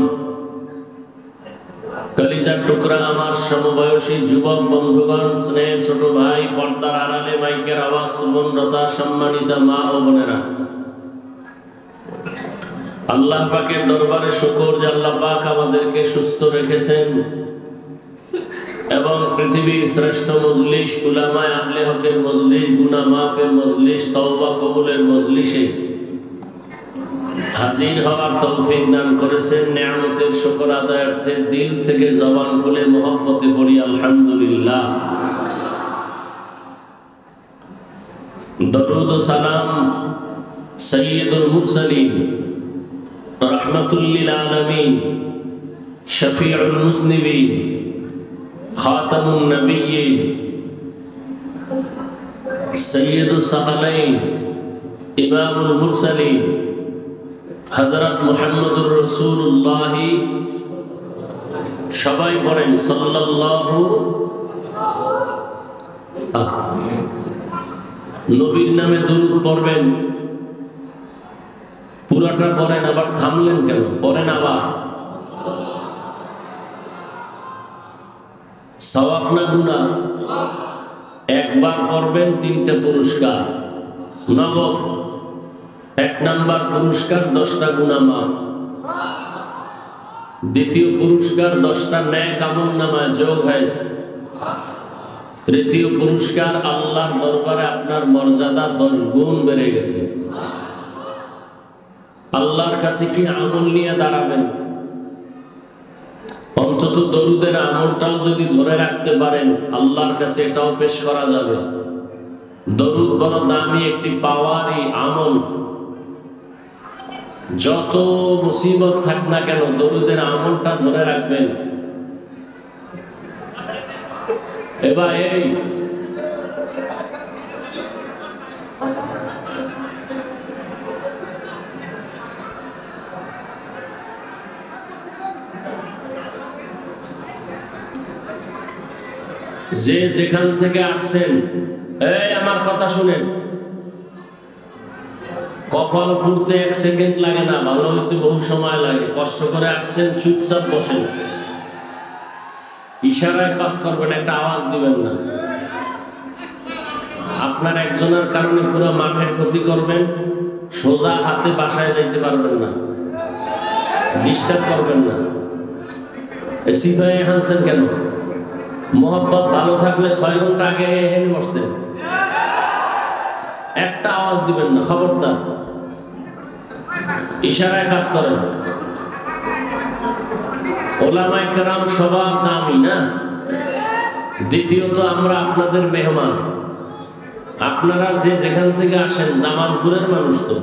কলিজার টুকরা আমার সমবয়সী যুবক বন্ধুগণ, স্নেহের ছোট ভাই, পর্দার আড়ালে মাইকের আওয়াজ শ্রবণরতা সম্মানিতা মা ও বোনেরা, আল্লাহ পাকের দরবারে শুকর যে আল্লাহ পাক আমাদেরকে সুস্থ রেখেছেন এবং পৃথিবীর শ্রেষ্ঠ মজলিস উলামায়ে আহলে হকের মজলিস, গুনাহ মাফের মজলিস, তওবা কবুলের মজলিসে হাজির হওয়ার তৌফিক দান করেছেন। নিয়ামতের শুকর আদায়ার্থে দিল থেকে জবান খুলে মহব্বতে পড়ি আলহামদুলিল্লাহ। দরুদ ও সালাম সাইয়্যিদুল মুরসালিন রাহমাতুল লিল আলামিন শফিউল মুজনিবিন খাতামুন নবিয়্যিন সাইয়্যিদুস সাকালাইন ইমামুল মুরসালিন হযরত মুহাম্মদুর রাসূলুল্লাহ, সবাই পড়েন সাল্লাল্লাহু। নবীর নামে দরুদ পড়বেন, পুরাটা পড়েন, আবার থামলেন কেন? পড়েন আবার। সওয়াব না গুনাহ? একবার পড়বেন 3টে পুরস্কার নগদ। 1 নাম্বার পুরস্কার 10টা গুনাহ মাফ, দ্বিতীয় পুরস্কার 10টা নেক আমলনামায় যোগ হয়েছে, তৃতীয় পুরস্কার আল্লাহর দরবারে আপনার মর্যাদা 10 গুণ বেড়ে গেছে। আল্লাহর কাছে কি আমল নিয়ে দাঁড়াবেন? অন্তত দরুদের আমলটাও যদি ধরে রাখতে পারেন আল্লাহর কাছে এটাও পেশ করা যাবে। দরুদ বড় দামি একটি পাওয়ারই আমল। যত মুসিবত থাক না কেন দরুদের আমলটা ধরে রাখবেন। এবার এই যে যেখান থেকে আসছেন, এই আমার কথা শুনেন, কপাল পুড়তে 1 সেকেন্ড লাগে না, ভালো হইতে বহু সময় লাগে। কষ্ট করে আসছেন, চুপচাপ বসেন, ইশারায় কাজ করবেন, একটা আওয়াজ দিবেন না। আপনার একজনের কারণে পুরো মাঠের ক্ষতি করবেন, সোজা হাতে বাসায় যাইতে পারবেন না, ডিস্টার্ব করবেন না। এসি ভাই হানছেন কেন? মোহাব্বত ভালো থাকলে 6 ঘন্টা আগে হেনে বসতেন। একটা আওয়াজ দিবেন না, খবরদার। ইশারায় কাজ করেন। ওলামায়ে কেরাম সবার দামি না? দ্বিতীয়ত আমরা আপনাদের মেহমান। আপনারা যে যেখান থেকে আসেন, জামালপুরের মানুষ তো,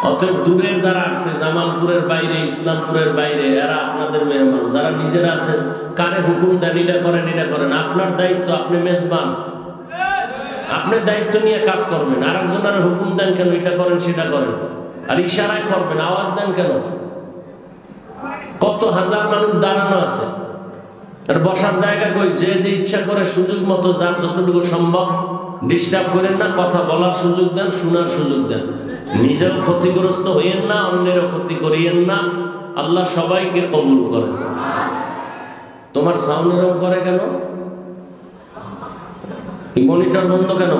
অতএব দূরের যারা আসছে, জামালপুরের বাইরে, ইসলামপুরের বাইরে, এরা আপনাদের মেহমান। যারা নিজেরা আছেন, কারে হুকুম দেন এটা করেন, এটা করেন, আপনার দায়িত্ব, আপনি মেজবান, আপনি দায়িত্ব নিয়ে কাজ করবেন। আর একজনের হুকুম দেন কেন? এটা করেন, সেটা করেন, আর ইশারায় করবেন, আওয়াজ দেন কেন? কত হাজার মানুষ দাঁড়ানো আছে, আর বসার জায়গা কই? যে যে ইচ্ছা করে সুযোগ মতো, যার যতটুকু সম্ভব, ডিস্টার্ব করেন না, কথা বলার সুযোগ দেন, শোনার সুযোগ দেন। নিজেও ক্ষতিগ্রস্ত হইয়েন না, অন্যেরও ক্ষতি করিয়েন না। আল্লাহ সবাইকে কবুল করেন। তোমার সাউন্ড এরকম করে কেন? মনিটর বন্ধ কেন?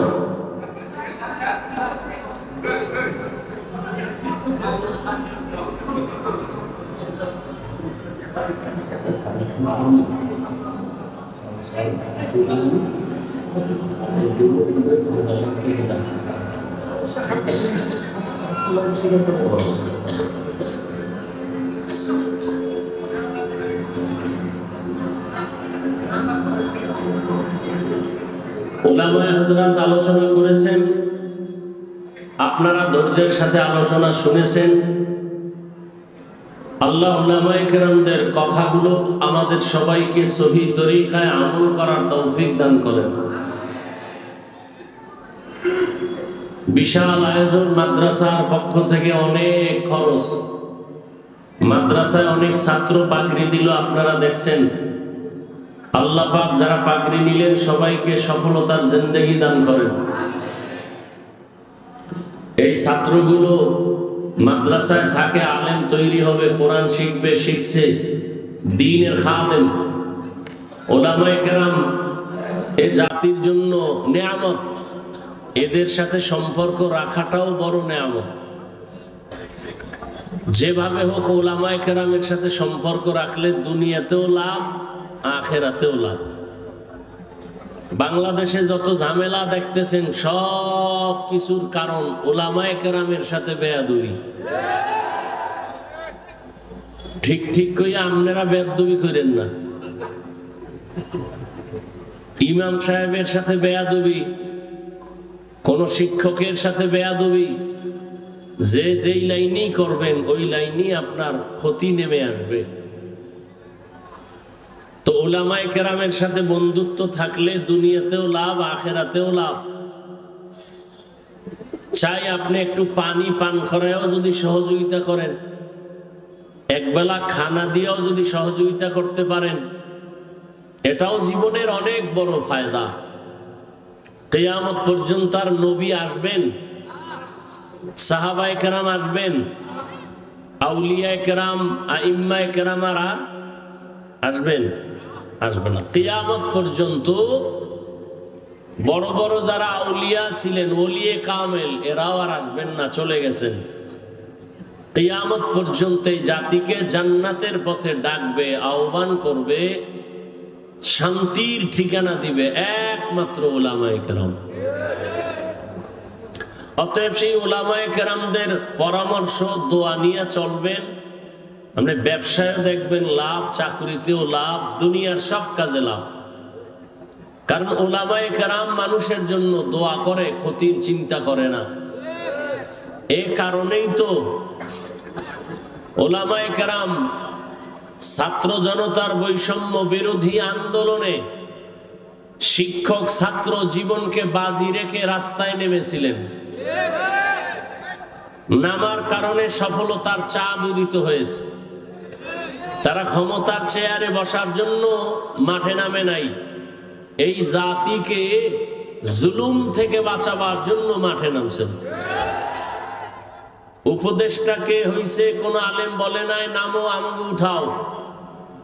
উলামায়ে হযরত আলোচনা করেছেন, আপনারা ধৈর্যের সাথে আলোচনা শুনেছেন। আল্লাহ উলামায়ে কেরামদের কথাগুলো আমাদের সবাইকে সহি তরিকায় আমল করার তৌফিক দান করেন। বিশাল আয়োজন, মাদ্রাসার পক্ষ থেকে অনেক খরচ, মাদ্রাসায় অনেক ছাত্র পাগড়ি দিল, আপনারা দেখছেন। আল্লাহ পাক যারা পাগড়ি নিলেন সবাইকে সফলতার জিন্দেগি দান করেন। এই ছাত্রগুলো মাদ্রাসায় থাকে, আলেম তৈরি হবে, কোরআন শিখবে, শিখছে, দ্বীনের খাদেম। উলামায়ে কেরাম এ জাতির জন্য নেয়ামত, এদের সাথে সম্পর্ক রাখাটাও বড় নেয়ামত। যেভাবে হোক উলামায়ে কেরামের সাথে সম্পর্ক রাখলে দুনিয়াতেও লাভ, আখিরাতেও লাভ। বাংলাদেশে যত ঝামেলা দেখতেছেন সব কিছুর কারণ উলামায়ে কেরামের সাথে বেয়াদবি। ঠিক ঠিক কইয়া আপনারা বেয়াদবি করেন না। ইমাম সাহেবের সাথে বেয়াদবি, কোন শিক্ষকের সাথে বেয়াদবি, যে যেই লাইনই করবেন ওই লাইনই আপনার ক্ষতি নেমে আসবে। তো উলামায়ে কেরামের সাথে বন্ধুত্ব থাকলে দুনিয়াতেও লাভ, আখিরাতেও লাভ। চাই আপনি একটু পানি পান করায়ও যদি সহযোগিতা করেন, একবেলা খানা দিয়েও যদি সহযোগিতা করতে পারেন, এটাও জীবনের অনেক বড় ফায়দা। কিয়ামত পর্যন্ত আর নবী আসবেন, সাহাবায়ে কেরাম আসবেন, আউলিয়ায়ে কেরাম, আইম্মায়ে কেরাম আর আসবেন? আসবে না। কিয়ামত পর্যন্ত বড় বড় যারা আউলিয়া ছিলেন, ওলিয়ে কামেল, এরাও আর আসবেন না, চলে গেছেন। কিয়ামত পর্যন্ত এই জাতিকে জান্নাতের পথে ডাকবে, আহ্বান করবে, শান্তির ঠিকানা দিবে একমাত্র উলামায়ে কেরাম। অতএব সেই উলামায়ে কেরামদের পরামর্শ, দোয়া নিয়ে চলবেন। আপনি ব্যবসায় দেখবেন লাভ, চাকরিতেও লাভ, দুনিয়ার সব কাজে লাভ। কারণ উলামায়ে কেরাম মানুষের জন্য দোয়া করে, ক্ষতির চিন্তা করে না। এই কারণেই তো উলামায়ে কেরাম ছাত্র জনতার বৈষম্য বিরোধী আন্দোলনে শিক্ষক ছাত্র জীবনকে বাজি রেখে রাস্তায় নেমেছিলেন। নামার কারণে সফলতার চাঁদ উদিত হয়েছে। তারা ক্ষমতার চেয়ারে বসার জন্য মাঠে নামে নাই, এই জাতিকে জুলুম থেকে বাঁচাবার জন্য মাঠে নামছেন। উপদেশটাকে হইছে কোন আলেম বলে নাই নামো আমাকে উঠাও,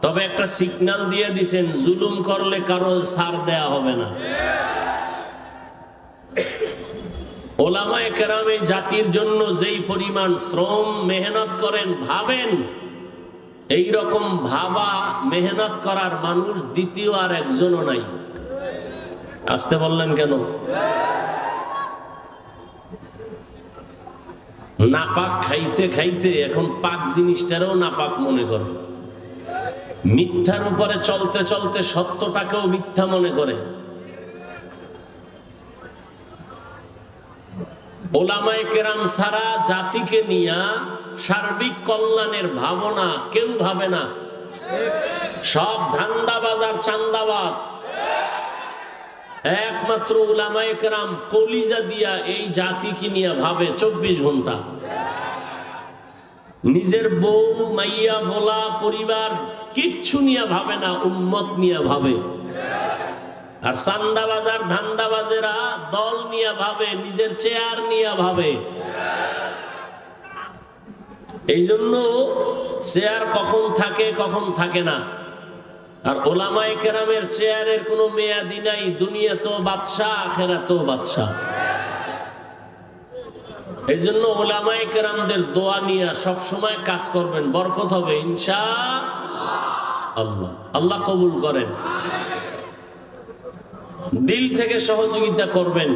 তবে একটা সিগন্যাল দিয়ে দিছেন, জুলুম করলে কারো ছাড় দেয়া হবে না। উলামায়ে কেরাম এই জাতির জন্য যেই পরিমাণ শ্রম মেহনত করেন, ভাবেন এই রকম ভাবা মেহনত করার মানুষ দ্বিতীয় আর একজনও নাই। আসতে বললেন কেন? নাপাক খাইতে খাইতে এখন পাক জিনিসটারও নাপাক মনে করে, মিথ্যার উপরে চলতে চলতে সত্যটাকেও মিথ্যা মনে করে। উলামায়ে কেরাম ছাড়া জাতিকে নিয়ে সার্বিক কল্যাণের ভাবনা কেউ ভাবে না। সব ধান্দাবাজ আর চান্দাবাজ। একমাত্র উলামায়ে কেরাম কলিজা দিয়া এই জাতিকে নিয়ে ভাবে 24 ঘন্টা। নিজের বউ, মাইয়া, ভোলা, পরিবার কিচ্ছু নিয়ে ভাবে না, উম্মত নিয়ে ভাবে। আর চান্দাবাজার ধান্দাবাজেরা দল নিয়ে ভাবে, নিজের চেয়ার নিয়ে ভাবে। এই জন্য চেয়ার কখন থাকে কখন থাকে না। আর উলামায়ে কেরামের চেয়ারের কোনো মেয়াদি নাই, দুনিয়া তো বাদশাহ, আখিরাতেও বাদশাহ। এই জন্য উলামায়ে কেরামদের দোয়া নিয়ে সবসময় কাজ করবেন, বরকত হবে ইনশাআল্লাহ। আল্লাহ কবুল করেন। দিল থেকে সহযোগিতা করবেন।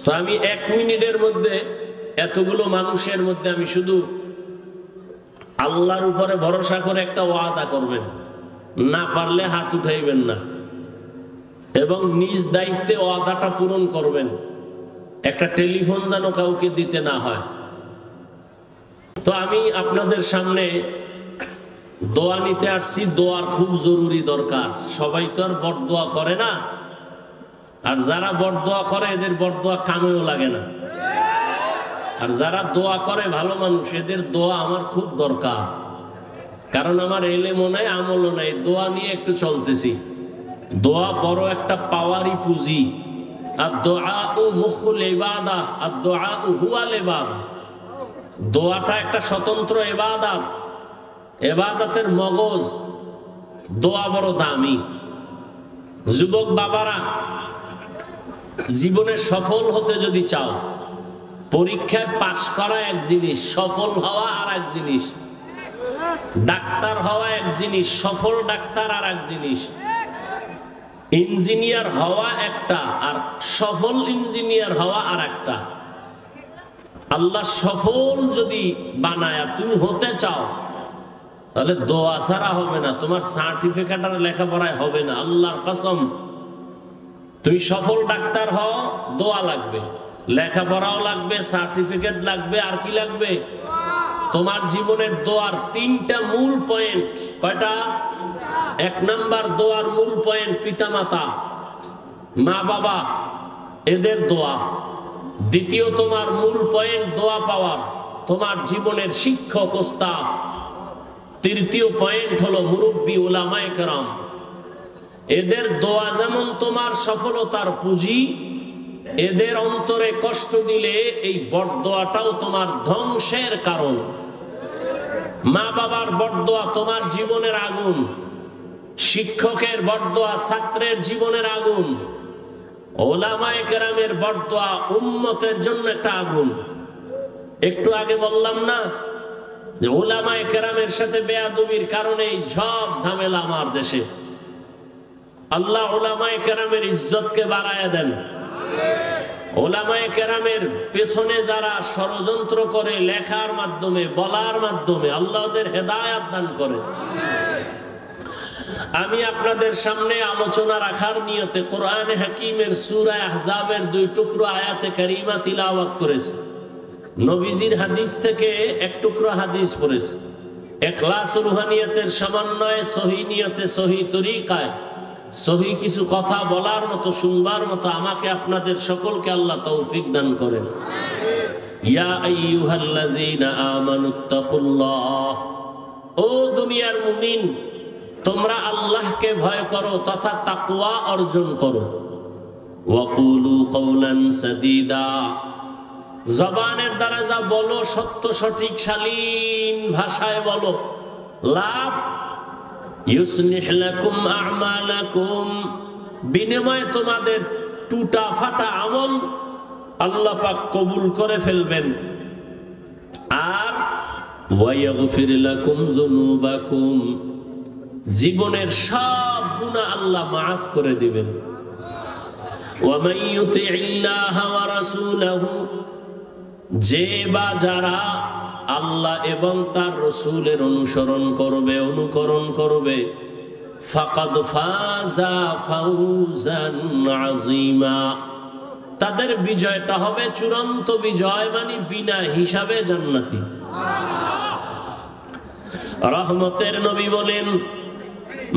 তো আমি 1 মিনিটের মধ্যে এতগুলো মানুষের মধ্যে আমি শুধু আল্লাহর উপরে ভরসা করে একটা ওয়াদা করবেন, না পারলে হাত উঠাইবেন না এবং নিজ দায়িত্বে ওয়াদাটা পূরণ করবেন। একটা টেলিফোন যেন কাউকে দিতে না হয়। তো আমি আপনাদের সামনে দোয়া নিতে আসছি। দোয়ার খুব জরুরি দরকার। সবাই তো আর বরদোয়া করে না, আর যারা বরদোয়া করে এদের বরদোয়া কামেও লাগে না, আর যারা দোয়া করে ভালো মানুষ এদের দোয়া আমার খুব দরকার। কারণ আমার এলেমও নাই আমলও নাই, দোয়া নিয়ে একটু চলতেছি। দোয়া বড় একটা পাওয়ারই পুঁজি। আর দোয়া ও মুখুল ইবাদা, আর দোয়া ও হুয়াল ইবাদা। দোয়াটা একটা স্বতন্ত্র ইবাদত, ইবাদতের মগজ। দোয়া বড় দামি। যুবক বাবারা, জীবনে সফল হতে যদি চাও, পরীক্ষায় পাশ করা এক জিনিস, সফল হওয়া আর এক জিনিস। ডাক্তার হওয়া এক জিনিস, সফল ডাক্তার আর এক জিনিস। ইঞ্জিনিয়ার হওয়া একটা, আর সফল ইঞ্জিনিয়ার হওয়া আর একটা। আল্লাহ সফল যদি বানায় তুমি হতে চাও, তাহলে দোয়া ছাড়া হবে না। তোমার সার্টিফিকেট আর লেখাপড়ায় হবে না। আল্লাহর কসম, তুমি সফল ডাক্তার হও, দোয়া লাগবে, লেখাপড়াও লাগবে, সার্টিফিকেট লাগবে, আর কি লাগবে? তোমার জীবনের দোয়ার 3টা মূল পয়েন্ট। কয়টা? 1 নাম্বার দোয়ার মূল পয়েন্ট পিতামাতা, মা বাবা, এদের দোয়া। দ্বিতীয় তোমার মূল পয়েন্ট দোয়া পাওয়ার তোমার জীবনের শিক্ষক ওস্তাদ। তৃতীয় পয়েন্ট হলো মুরব্বী উলামায়ে কেরাম। এদের দোয়া যেমন তোমার সফলতার পুঁজি, এদের অন্তরে কষ্ট দিলে এই বরদোয়াটাও তোমার ধ্বংসের কারণ। মা বাবার বরদোয়া তোমার জীবনের আগুন, শিক্ষকের বরদোয়া ছাত্রের জীবনের আগুন, উলামায়ে কেরামের বরদোয়া উম্মতের জন্য একটা আগুন। একটু আগে বললাম না যে উলামায়ে কেরামের সাথে বেয়াদবির কারণে সব ঝামেলা আমার দেশে। আল্লাহ উলামায়ে কেরামের ইজ্জতকে বাড়ায়া দেন। উলামায়ে কেরামের পেছনে যারা ষড়যন্ত্র করে লেখার মাধ্যমে, বলার মাধ্যমে, আল্লাহ ওদের হেদায়েত দান করেন। আমি আপনাদের সামনে আলোচনা রাখার নিয়তে কোরআনে হাকিমের সূরা আহজাবের 2 টুকরো আয়াতে কারিমা তিলাওয়াত করেছি। নবীজির হাদিস থেকে 1 টুকরো হাদিস পড়েছি। ইখলাস রুহানিয়তের সমন্বয়ে সহি নিয়তে, সহি তরিকায়, সহি কিছু কথা বলার মতো, শুনবার মতো আমাকে আপনাদের সকলকে আল্লাহ তৌফিক দান করেন। ইয়া আইয়ুহাল্লাযীনা আমানুত্তাকুল্লাহ, ও দুনিয়ার মুমিন, তোমরা আল্লাহকে ভয় করো তথা তাকওয়া অর্জন করো। ওয়াকুলু কওলান সাদীদা, জবানের দ্বারা যা বলো সত্য সঠিক শালীন ভাষায় বলো। লাভ, ইউসলিহ লাকুম আ'মালাকুম, বিনিময়ে তোমাদের টুটা ফাটা আমল আল্লাহ পাক কবুল করে ফেলবেন। আর ওয়ায়াগফির লাকুম যুনুবাকুম, জীবনের সব গুনাহ আল্লাহ মাফ করে দিবেন। ওয়া মান ইউতি'ইল্লাহা ওয়া রাসূলাহু, যে বা যারা আল্লাহ এবং তার রাসূলের অনুসরণ করবে, অনুকরণ করবে, ফাকাদ ফাজা ফাউজান আযীমা, তাদের বিজয়টা হবে চূড়ান্ত বিজয়, মানে বিনা হিসাবে জান্নাতি। রহমতের নবী বলেন,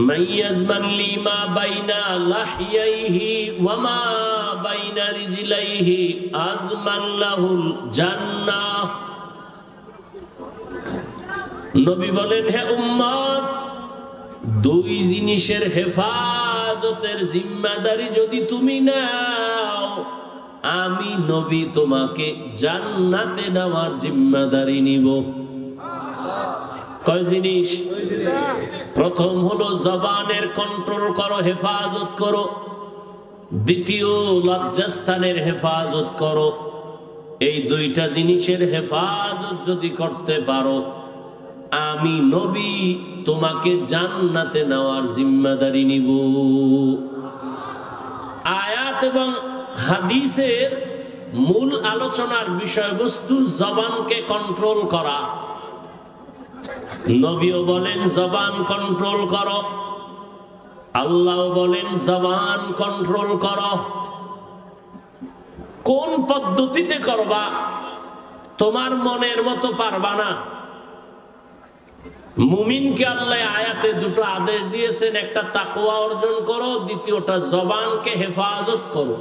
মাইয়াজমান লিমা বাইনা লাহিয়াইহি ওয়া মা বাইনা রিজলাইহি আজমান লাহুল জান্নাহ। নবী বলেন, হে উম্মত, 2 জিনিসের হেফাজতের জিম্মাদারি যদি তুমি নাও, আমি নবী তোমাকে জান্নাতে নেওয়ার জিম্মাদারি নিব। কয় জিনিস? প্রথম হলো জবানের কন্ট্রোল করো, হেফাজত করো। দ্বিতীয়, লজ্জাস্থানের হেফাজত করো। এই 2টা জিনিসের হেফাজত যদি করতে পারো, আমি নবী তোমাকে জান্নাতে নেওয়ার জিম্মাদারি নিব। আয়াত এবং হাদিসের মূল আলোচনার বিষয়বস্তু জবানকে কন্ট্রোল করা। নবীও বলেন জবান কন্ট্রোল করো, আল্লাহ বলেন জবান কন্ট্রোল করো। কোন পদ্ধতিতে করবা? তোমার মনের মতো পারবা না। মুমিনকে আল্লাহ আয়াতে দুটো আদেশ দিয়েছেন, একটা তাকওয়া অর্জন করো, দ্বিতীয়টা জবানকে হেফাজত করো।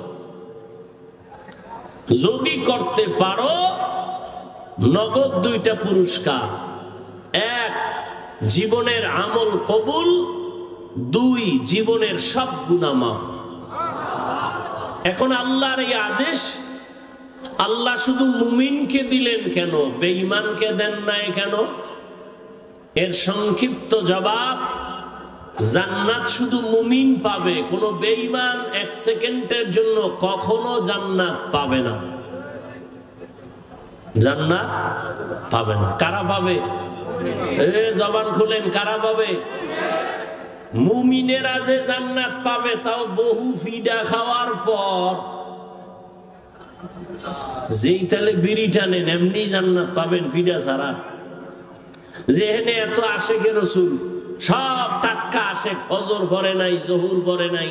যদি করতে পারো নগদ দুইটা পুরস্কার, এক জীবনের আমল কবুল, দুই জীবনের সব গুনাহ মাফ। এখন আল্লাহর এই আদেশ আল্লাহ শুধু মুমিনকে দিলেন কেন, বেঈমানকে দেন নাই কেন? এর সংক্ষিপ্ত জবাব, জান্নাত শুধু মুমিন পাবে, কোনো বেঈমান এক সেকেন্ডের জন্য কখনো জান্নাত পাবে না। জান্নাত পাবে না। কারা পাবে? জবান খুলেন, কারা পাবে? মুমিনেরা যে জান্নাত পাবে তাও বহু ফিডা খাওয়ার পর। যেই তালে বিড়ি টানেন এমনি জান্নাত পাবেন ফিডা ছাড়া। যেখানে এত আশেকে রসুল, সব টাটকা আশেক, ফজর পরে নাই, জহুর পরে নাই,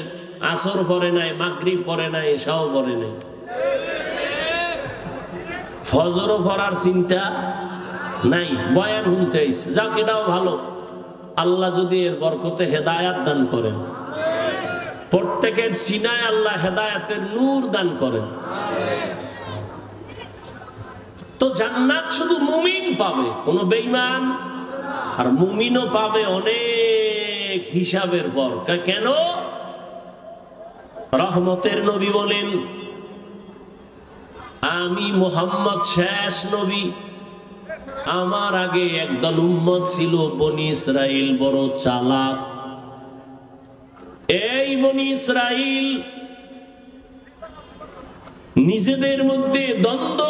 আসর পরে নাই, মাগরিব পরে নাই, এশাও পরে নাই। ফজরও পড়ার চিন্তা নাই, বয়ান শুনতে আইছে, যাক এটাও ভালো। আল্লাহ যদি এর বরকতে হেদায়াত দান করেন, প্রত্যেকের সিনায় আল্লাহ হেদায়াতের নূর দান করেন। তো জান্নাত শুধু মুমিন পাবে, কোন বেঈমান আর মুমিনও পাবে অনেক হিসাবের পর। কেন? রহমতের নবী বলেন, আমি মুহাম্মদ শেষ নবী, আমার আগে একদল উম্মত ছিল বনি ইসরাইল, বড় চালাক। এই বনি ইসরাইল নিজেদের মধ্যে দ্বন্দ্ব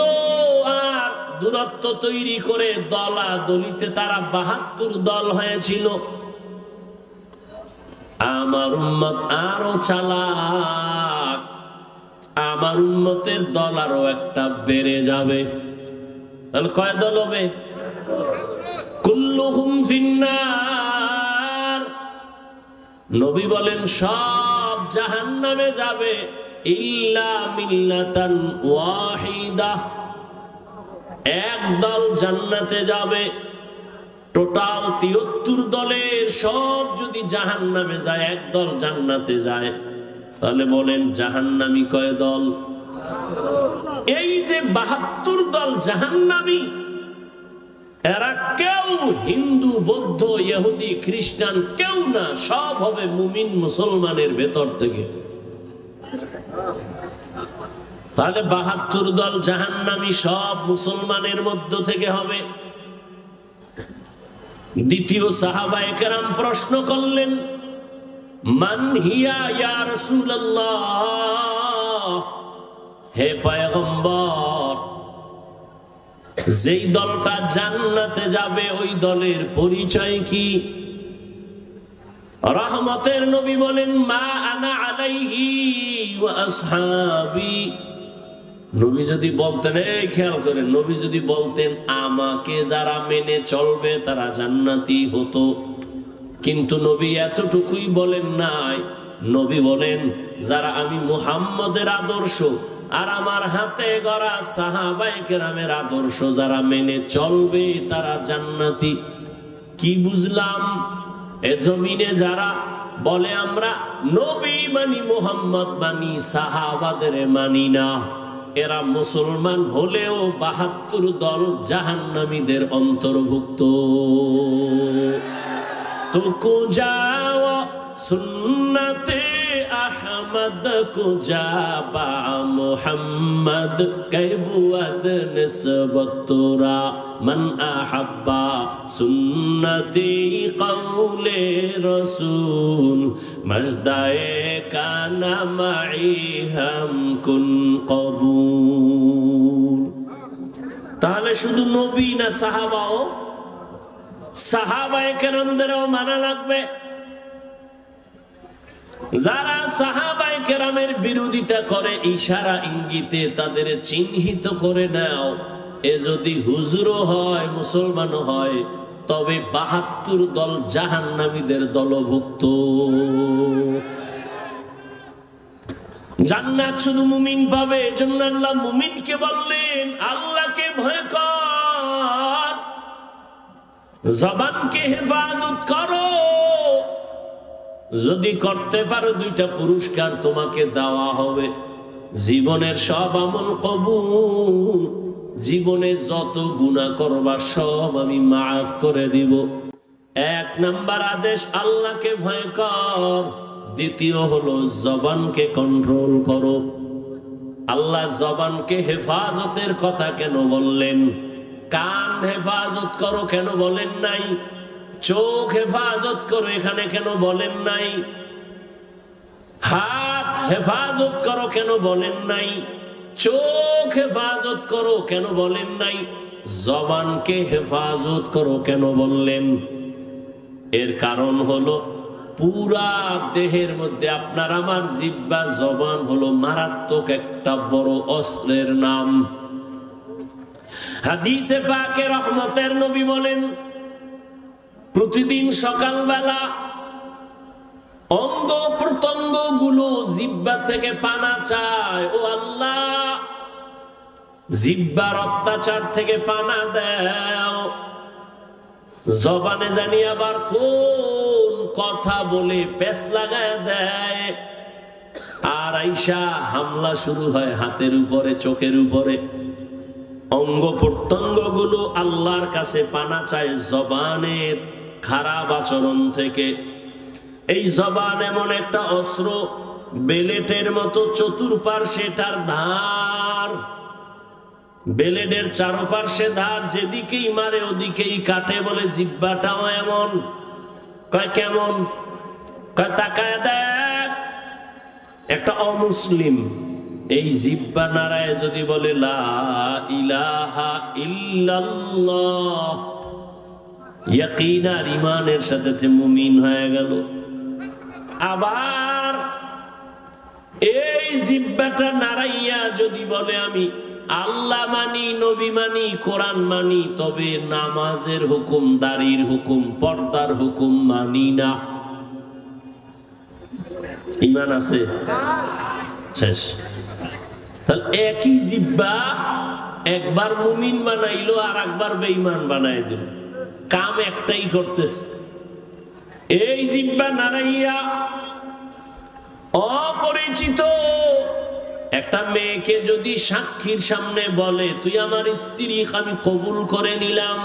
আর দূরত্ব তৈরি করে দলাদলিতে তারা ৭২ দল হয়েছিল। আমার উম্মত আরো চালাক, আমার উম্মতের দল আরো একটা বেড়ে যাবে। তাহলে কয় দল হবে? কুল্লুহুম ফিন্নার। নবী বলেন সব জাহান্নামে যাবে, ইল্লা মিল্লাতান ওয়াহিদা, এক দল জান্নাতে যাবে। টোটাল ৭৩ দলের সব যদি জাহান্নামে যায়, এক দল জান্নাতে যায়, তাহলে বলেন জাহান্নামী কয় দল? এই যে ৭২ দল জাহান্নামী, এরা কেউ হিন্দু, বৌদ্ধ, ইহুদি, খ্রিস্টান কেউ না, সব হবে মুমিন মুসলমানের ভেতর থেকে। তাহলে ৭২ দল জাহান্নামী সব মুসলমানের মধ্য থেকে হবে। দ্বিতীয় সাহাবায়ে কেরাম প্রশ্ন করলেন, মান হিয়া ইয়া রাসূলুল্লাহ, হে পয়গম্বর, যেই দলটা জান্নাতে যাবে ওই দলের পরিচয় কি? রহমতের নবী বলেন, মা আনা আলাইহি ওয়া আসহাবি। নবী যদি বলতেন, এই খেয়াল করেন, নবী যদি বলতেন আমাকে যারা মেনে চলবে তারা জান্নাতি হতো, কিন্তু নবী এতটুকুই বলেন নাই। নবী বলেন যারা আমি মুহাম্মদের আদর্শ আর আমার হাতে গড়া সাহাবায়ে কেরামের আদর্শ যারা মেনে চলবে তারা জান্নাতি। কি বুঝলাম? এ জমিনে যারা বলে আমরা নবী মানি, মুহাম্মদ মানি, সাহাবাদের মানি না, এরা মুসলমান হলেও ৭২ দল জাহান্নামীদের অন্তর্ভুক্ত। তো কুজাও সুন্নতে আহমদ কুজাবা মুহাম্মদ কৈবুয়াদ নিসবত তোরা মান আহাব্বা সুন্নতি কওলে রসুল মজদায়ে কানা মাই হাম কুন কবুল। তাহলে শুধু নবী না, সাহাবাও, সাহাবায়ে কেরামদেরও মানা লাগবে। যারা সাহাবায়ে কেরামের বিরোধিতা করে ইশারা ইঙ্গিতে তাদের চিহ্নিত করে নাও। এ যদি হুজুরও হয় মুসলমানও হয় তবে ৭২ দল জাহান্নামীদের দলভুক্ত। জান্নাত শুধু মুমিন পাবে। এজন্য আল্লাহ মুমিনকে বললেন আল্লাহকে ভয় কর, জবানকে হেফাজত করো। যদি করতে পারো 2টা পুরস্কার তোমাকে দেওয়া হবে। জীবনের সব আমল কবুল, জীবনে যত গুনাহ করবা সব আমি মাফ করে দিব। 1 নাম্বার আদেশ আল্লাহকে ভয় কর। দ্বিতীয় হলো জবানকে কন্ট্রোল করো। আল্লাহ জবানকে হেফাজতের কথা কেন বললেন? কান হেফাজত করো কেন বলেন নাই? চোখ হেফাজত করো এখানে কেন বলেন নাই? হাত হেফাজত করো কেন বলেন নাই? চোখ হেফাজত করো কেন বলেন নাই? জবানকে হেফাজত করো কেন বললেন? এর কারণ হলো পুরা দেহের মধ্যে আপনার আমার জিহ্বা জবান হলো মারাত্মক একটা বড় অস্ত্রের নাম। হাদিসে পাকে রহমতের নবী বলেন প্রতিদিন সকালবেলা অঙ্গ প্রত্যঙ্গ গুলো জিহ্বা থেকে পানা চায়। ও আল্লাহ, জিহ্বার অত্যাচার থেকে পানা দাও। জবানে জানি আবার কোন কথা বলে পেছ লাগায় দেয়, আর আইসা হামলা শুরু হয় হাতের উপরে, চোখের উপরে। অঙ্গ প্রত্যঙ্গ গুলো আল্লাহর কাছে পানা চায় জবানের খারাপ আচরণ থেকে। এই জবান এমন একটা অস্ত্র, বেলেটের মতো চতুর্পার্শ্বে তার ধার। বেলেটের চারপার্শ্বে ধার, যেদিকেই মারে ওদিকেই কাটে। বলে জিহ্বাটাও এমন। কয় কেমন? কয় তাকায় দেখ। একটা অমুসলিম এই জিহ্বা নাড়ায় যদি বলে লা ইলাহা ইল্লাল্লাহ, ইয়াকিনার ইমানের সাথে মুমিন হয়ে গেল। আবার এই জিহ্বাটা নাড়াইয়া যদি বলে আমি আল্লাহ মানি, নবী মানি, কোরআন মানি, তবে নামাজের হুকুম, দাড়ির হুকুম, পর্দার হুকুম মানি না, ঈমান আছে? শেষ। তাহলে একই জিহ্বা একবার মুমিন বানাইলো আর একবার বেঈমান বানাই দিল। কাম একটাই করতেছে। এই জিহ্বা নাড়াইয়া অপরিচিত একটা মেয়েকে যদি সাক্ষীর সামনে বলে তুই আমার স্ত্রী, আমি কবুল করে নিলাম,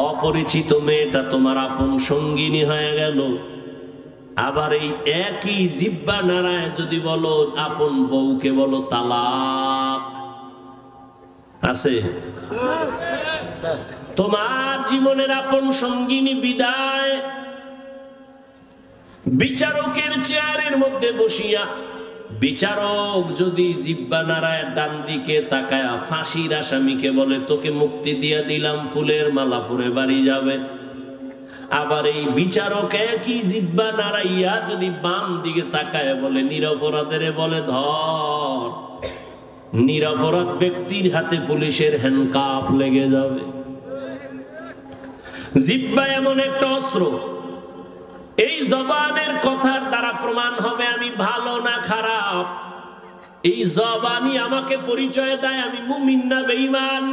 অপরিচিত মেয়েটা তোমার আপন সঙ্গিনী হয়ে গেল। আবার এই একই জিহ্বা নাড়ায় যদি বলো আপন বউকে বলো তালাক, আছে? তোমার জীবনের আপন সঙ্গিনী বিদায়। বিচারকের চেয়ারের মধ্যে বসিয়া বিচারক যদি জিহ্বা নাড়ায় ডান দিকে তাকায়া ফাঁসির আসামিকে বলে তোকে মুক্তি দিয়ে দিলাম, ফুলের মালা পরে বাড়ি যাবে। আবার এই বিচারক একই জিহ্বা নাড়াইয়া যদি বাম দিকে তাকায় বলে নিরপরাধের বলে ধর, নিরপরাধ ব্যক্তির হাতে পুলিশের হ্যান্ডকাপ লেগে যাবে। জিহ্বা এমন একটা অস্ত্র, এই জবানের কথার দ্বারা প্রমাণ হবে আমি ভালো না খারাপ। এই জবানই আমাকে পরিচয় দেয় আমি মুমিন না বেঈমান।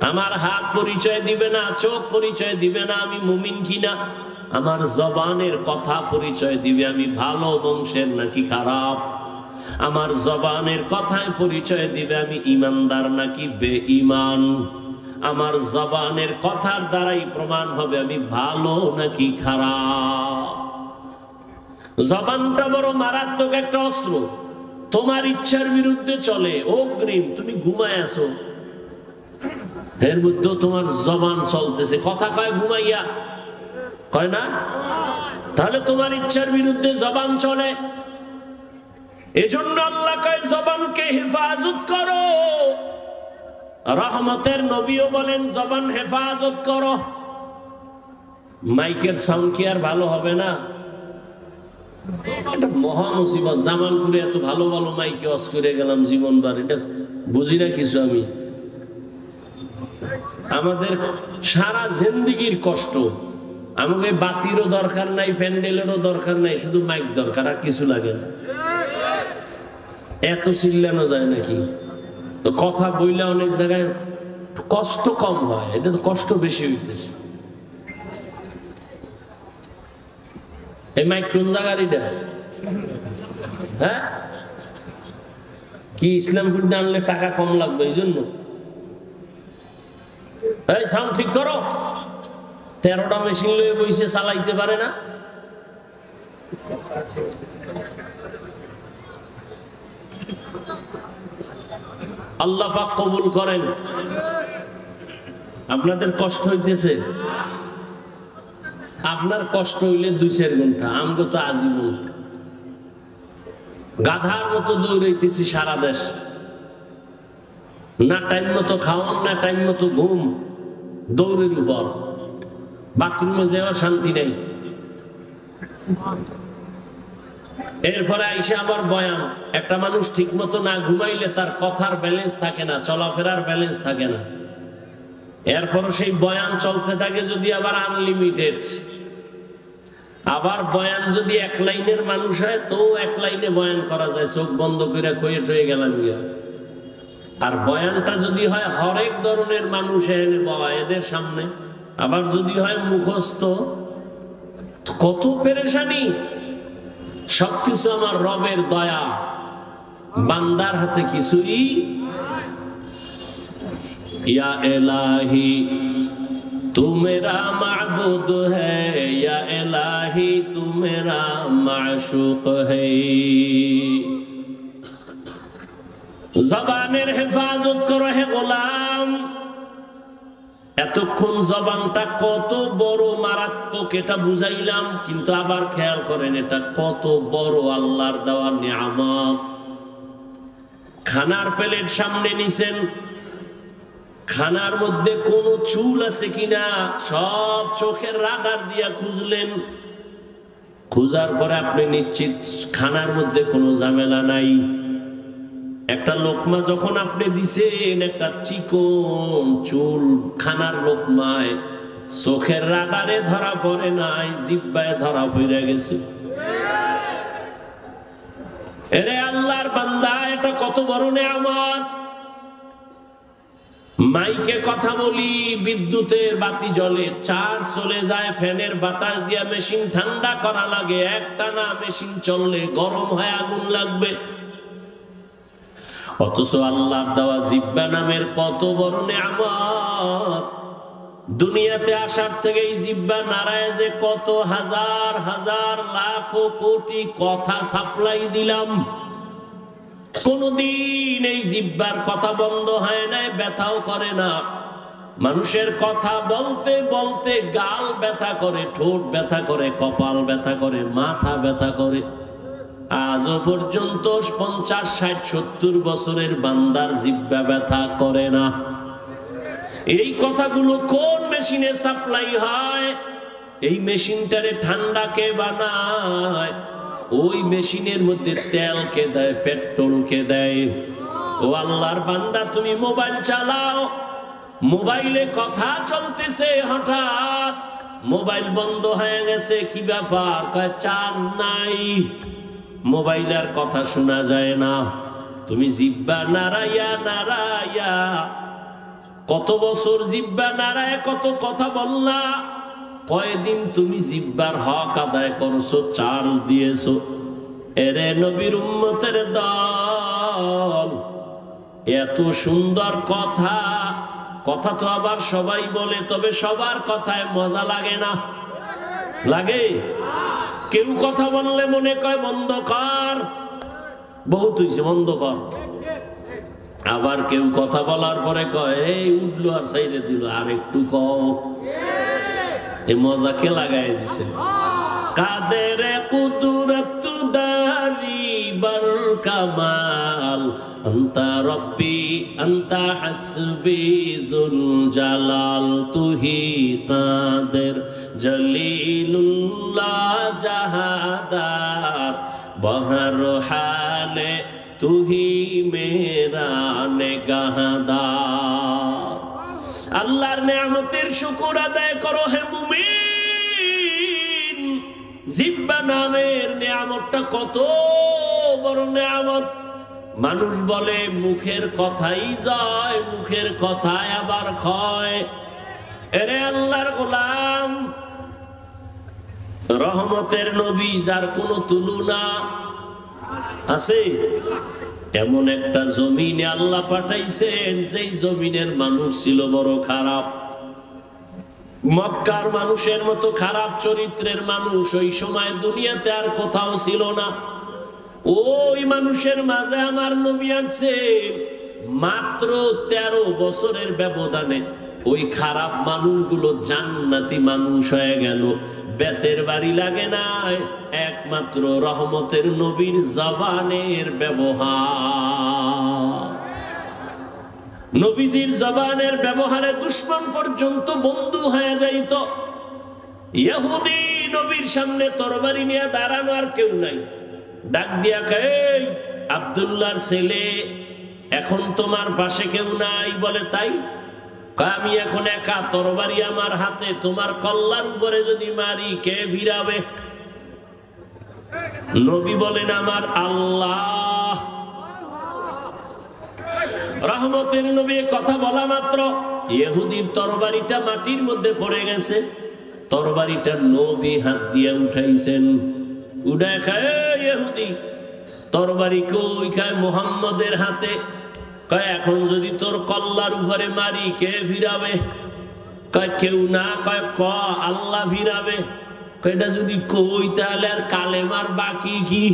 আমার হাত পরিচয় দিবে না, চোখ পরিচয় দিবে না আমি মুমিন কিনা। আমার জবানের কথা পরিচয় দিবে আমি ভালো বংশের নাকি খারাপ। আমার জবানের কথায় পরিচয় দিবে আমি ইমানদার নাকি বেঈমান। আমার জবানের কথার দ্বারাই প্রমাণ হবে আমি ভালো নাকি খারাপ। জবানটা বড় মারাত্মক একটা অস্ত্র, তোমার ইচ্ছার বিরুদ্ধে চলে। অগ্রিম তুমি ঘুমায় আছো, এর মধ্যে তোমার জবান চলতেছে, কথা কয় ঘুমাইয়া, কয় না? তাহলে তোমার ইচ্ছার বিরুদ্ধে জবান চলে। এজন্য আল্লাহ কয় জবানকে হেফাজত করো। রহমতের নবীও বলেন জবান হেফাজত করো। মাইকের সাউন্ড কি আর ভালো হবে না? এটা মহা মুসিবত। জামালপুরে এত ভালো ভালো মাইকে ওয়াজ করে গেলাম জীবনবার, এটা বুঝি না কিছু আমি। আমাদের সারা জিন্দেগির কষ্ট। আমাকে বাতিরও দরকার নাই, প্যান্ডেলেরও দরকার নাই, শুধু মাইক দরকার, আর কিছু লাগে না। এত চিল্লানো যায় নাকি? তো কথা বইলে অনেক জায়গায় কষ্ট কম হয়, এটা তো কষ্ট বেশি হইতেছে। এই মাইক কোন জায়গার এটা? হ্যাঁ, কি ইসলামপুর আনলে টাকা কম লাগবে এই জন্য? এই সাউন্ড ঠিক করো। 13টা মেশিন লয়ে বইসে চালাইতে পারে না। আল্লাহ পাক কবুল করেন। আপনাদের কষ্ট হইতেছে, আপনার কষ্ট হইলে 2-4 ঘন্টা, আমগো তো আজীবন। গাধার মতো দৌড়াইতেছি সারা দেশ, না টাইম মতো খাওয়ান, না টাইম মতো ঘুম, দৌড়ের উপর। বাথরুমে যাওয়ার শান্তি নেই। এরপরে আইসা আবার বয়ান। একটা মানুষ ঠিক মতো না ঘুমাইলে তার কথার ব্যালেন্স থাকে না, চলাফেরার ব্যালেন্স থাকে না। এরপরও সেই বয়ান চলতে থাকে, যদি আবার আনলিমিটেড। আবার বয়ান যদি 1 লাইনের মানুষ হয় তো 1 লাইনে বয়ান করা যায়, চোখ বন্ধ করে কয়ে টয়ে গেলাম গিয়া। আর বয়ানটা যদি হয় হরেক ধরনের মানুষ এনে বয় এদের সামনে, আবার যদি হয় মুখস্থ, কত পেরেশানি। সবকিছু আমার রবের দয়া, বান্দার হাতে কিছুই। ইয়া ইলাহি তু মেরা মাবুদ হ্যায়, ইয়া ইলাহি তু মেরা মাশুক হ্যায়। জবানের হেফাজত করো হে গোলাম। এতক্ষণ জবানটা কত বড় মারাত্মক এটা বুঝাইলাম, কিন্তু আবার খেয়াল করেন এটা কত বড় আল্লাহর দেওয়া নিয়ামত। খানার প্লেট সামনে নিছেন, খানার মধ্যে কোনো চুল আছে কিনা সব চোখের রাডার দিয়া খুঁজলেন। খুঁজার পরে আপনি নিশ্চিত খানার মধ্যে কোনো ঝামেলা নাই। একটা লোকমা যখন আপনি দিছেন, একটা চিকন চুল খানার লোকমায় চোখের রাডারে ধরা পড়ে নাই, জিহ্বায় ধরা পড়ে গেছে। এরে আল্লাহর বান্দা, এটা কত বড় নিয়ামত। মাইকে কথা বলি, বিদ্যুতের বাতি জ্বলে, চার্জ চলে যায়, ফ্যানের বাতাস দিয়া মেশিন ঠান্ডা করা লাগে। একটানা মেশিন চললে গরম হয়, আগুন লাগবে। অথচ আল্লাহর দেওয়া জিহ্বা নামের কত বড় নিয়ামত। দুনিয়াতে আসার থেকে এই জিহ্বা নারায় যে কত হাজার হাজার লাখ কোটি কথা সাপ্লাই দিলাম, কোনদিন এই জিহ্বার কথা বন্ধ হয় না, ব্যথাও করে না। মানুষের কথা বলতে বলতে গাল ব্যথা করে, ঠোঁট ব্যথা করে, কপাল ব্যথা করে, মাথা ব্যথা করে। আজও পর্যন্ত 50, 60, 70 বছরের বান্দার জিহ্বা ব্যথা করে না। এই কথাগুলো কোন মেশিনে সাপ্লাই হয়? এই মেশিনটারে ঠান্ডা কে বানায়? ওই মেশিনের মধ্যে তেল কে দেয়, পেট্রোল কে দেয়? ও আল্লাহর বান্দা, তুমি মোবাইল চালাও, মোবাইলে কথা চলতেছে, হঠাৎ মোবাইল বন্ধ হয়ে গেছে। কি ব্যাপার? কয় চার্জ নাই, মোবাইলের কথা শোনা যায় না। তুমি জিহ্বা নাড়াইয়া নাড়াইয়া কত বছর জিহ্বা নাড়ায় কত কথা বললা, কয়দিন তুমি জিহ্বার হক আদায় করছো, চার্জ দিয়েছো। এরে নবীর উম্মতের দল, এত সুন্দর কথা, কথা তো আবার সবাই বলে, তবে সবার কথায় মজা লাগে না। লাগে? কেউ কথা বললে মনে কয় বন্ধ কর, বহুত হইছে বন্ধ কর। আবার কেউ কথা বলার পরে কয় এই উঠলো আর সাইডে দিল, আর একটু কও। এই মজাকে লাগাই দিছে। কাদের কুদরত দারি বর কামাল আনতা রব্বি আনতা হাসবি যুল জালাল তুহি কাদের জলিলুল্লাহ জাহাদার বহর হালে তুহি মেরা নেগাহদার। আল্লাহর নেয়ামতের শুকর আদায় করো হে মুমিন। জিহ্বা নামের নেয়ামতটা কত বড় নেয়ামত। মানুষ বলে মুখের কথাই জয়, মুখের কথায় আবার ক্ষয়। এরে আল্লাহর গোলাম, রহমতের নবী যার কোনো তুলনা আছে, এমন একটা জমিনে আল্লাহ পাঠাইছেন যেই জমিনের মানুষ ছিল বড় খারাপ। মক্কার মানুষের মতো খারাপ চরিত্রের মানুষ ওই সময় দুনিয়াতে আর কোথাও ছিল না। ওই মানুষের মাঝে আমার নবী আসছে মাত্র 13 বছরের ব্যবধানে ওই খারাপ মানুষগুলো জান্নাতি মানুষ হয়ে গেল। বেতের বাড়ি লাগে নাই, একমাত্র রহমতের নবীর জবানের ব্যবহার। নবীজির জবানের ব্যবহারে দুশমন পর্যন্ত বন্ধু হয়ে যাইত। ইহুদি নবীর সামনে তরবারি নিয়ে দাঁড়ানো আর কেউ নাই, ডাক দিয়া কয় আব্দুল্লাহর ছেলে, এখন তোমার পাশে কেউ নাই। বলে তাই? আমি এখন একা, তরবারি আমার হাতে, তোমার কল্লার উপরে যদি মারি কে ভিড়াবে? নবী বলেন আমার আল্লাহ। রহমতের নবী কথা বলা মাত্র ইহুদির তরবারিটা মাটির মধ্যে পড়ে গেছে। তরবারিটা নবী হাত দিয়ে উঠাইছেন। উড়ে খায় ইহুদি, তরবারি কই? খায় মুহাম্মদের হাতে। কয় এখন যদি তোর কল্লার উপরে মারি কে ফিরাবে? কয় কেউ না। কয় ক আল্লাহ ফিরাবে। কয়টা যদি কই তাহলে আর কালেমার বাকি কি?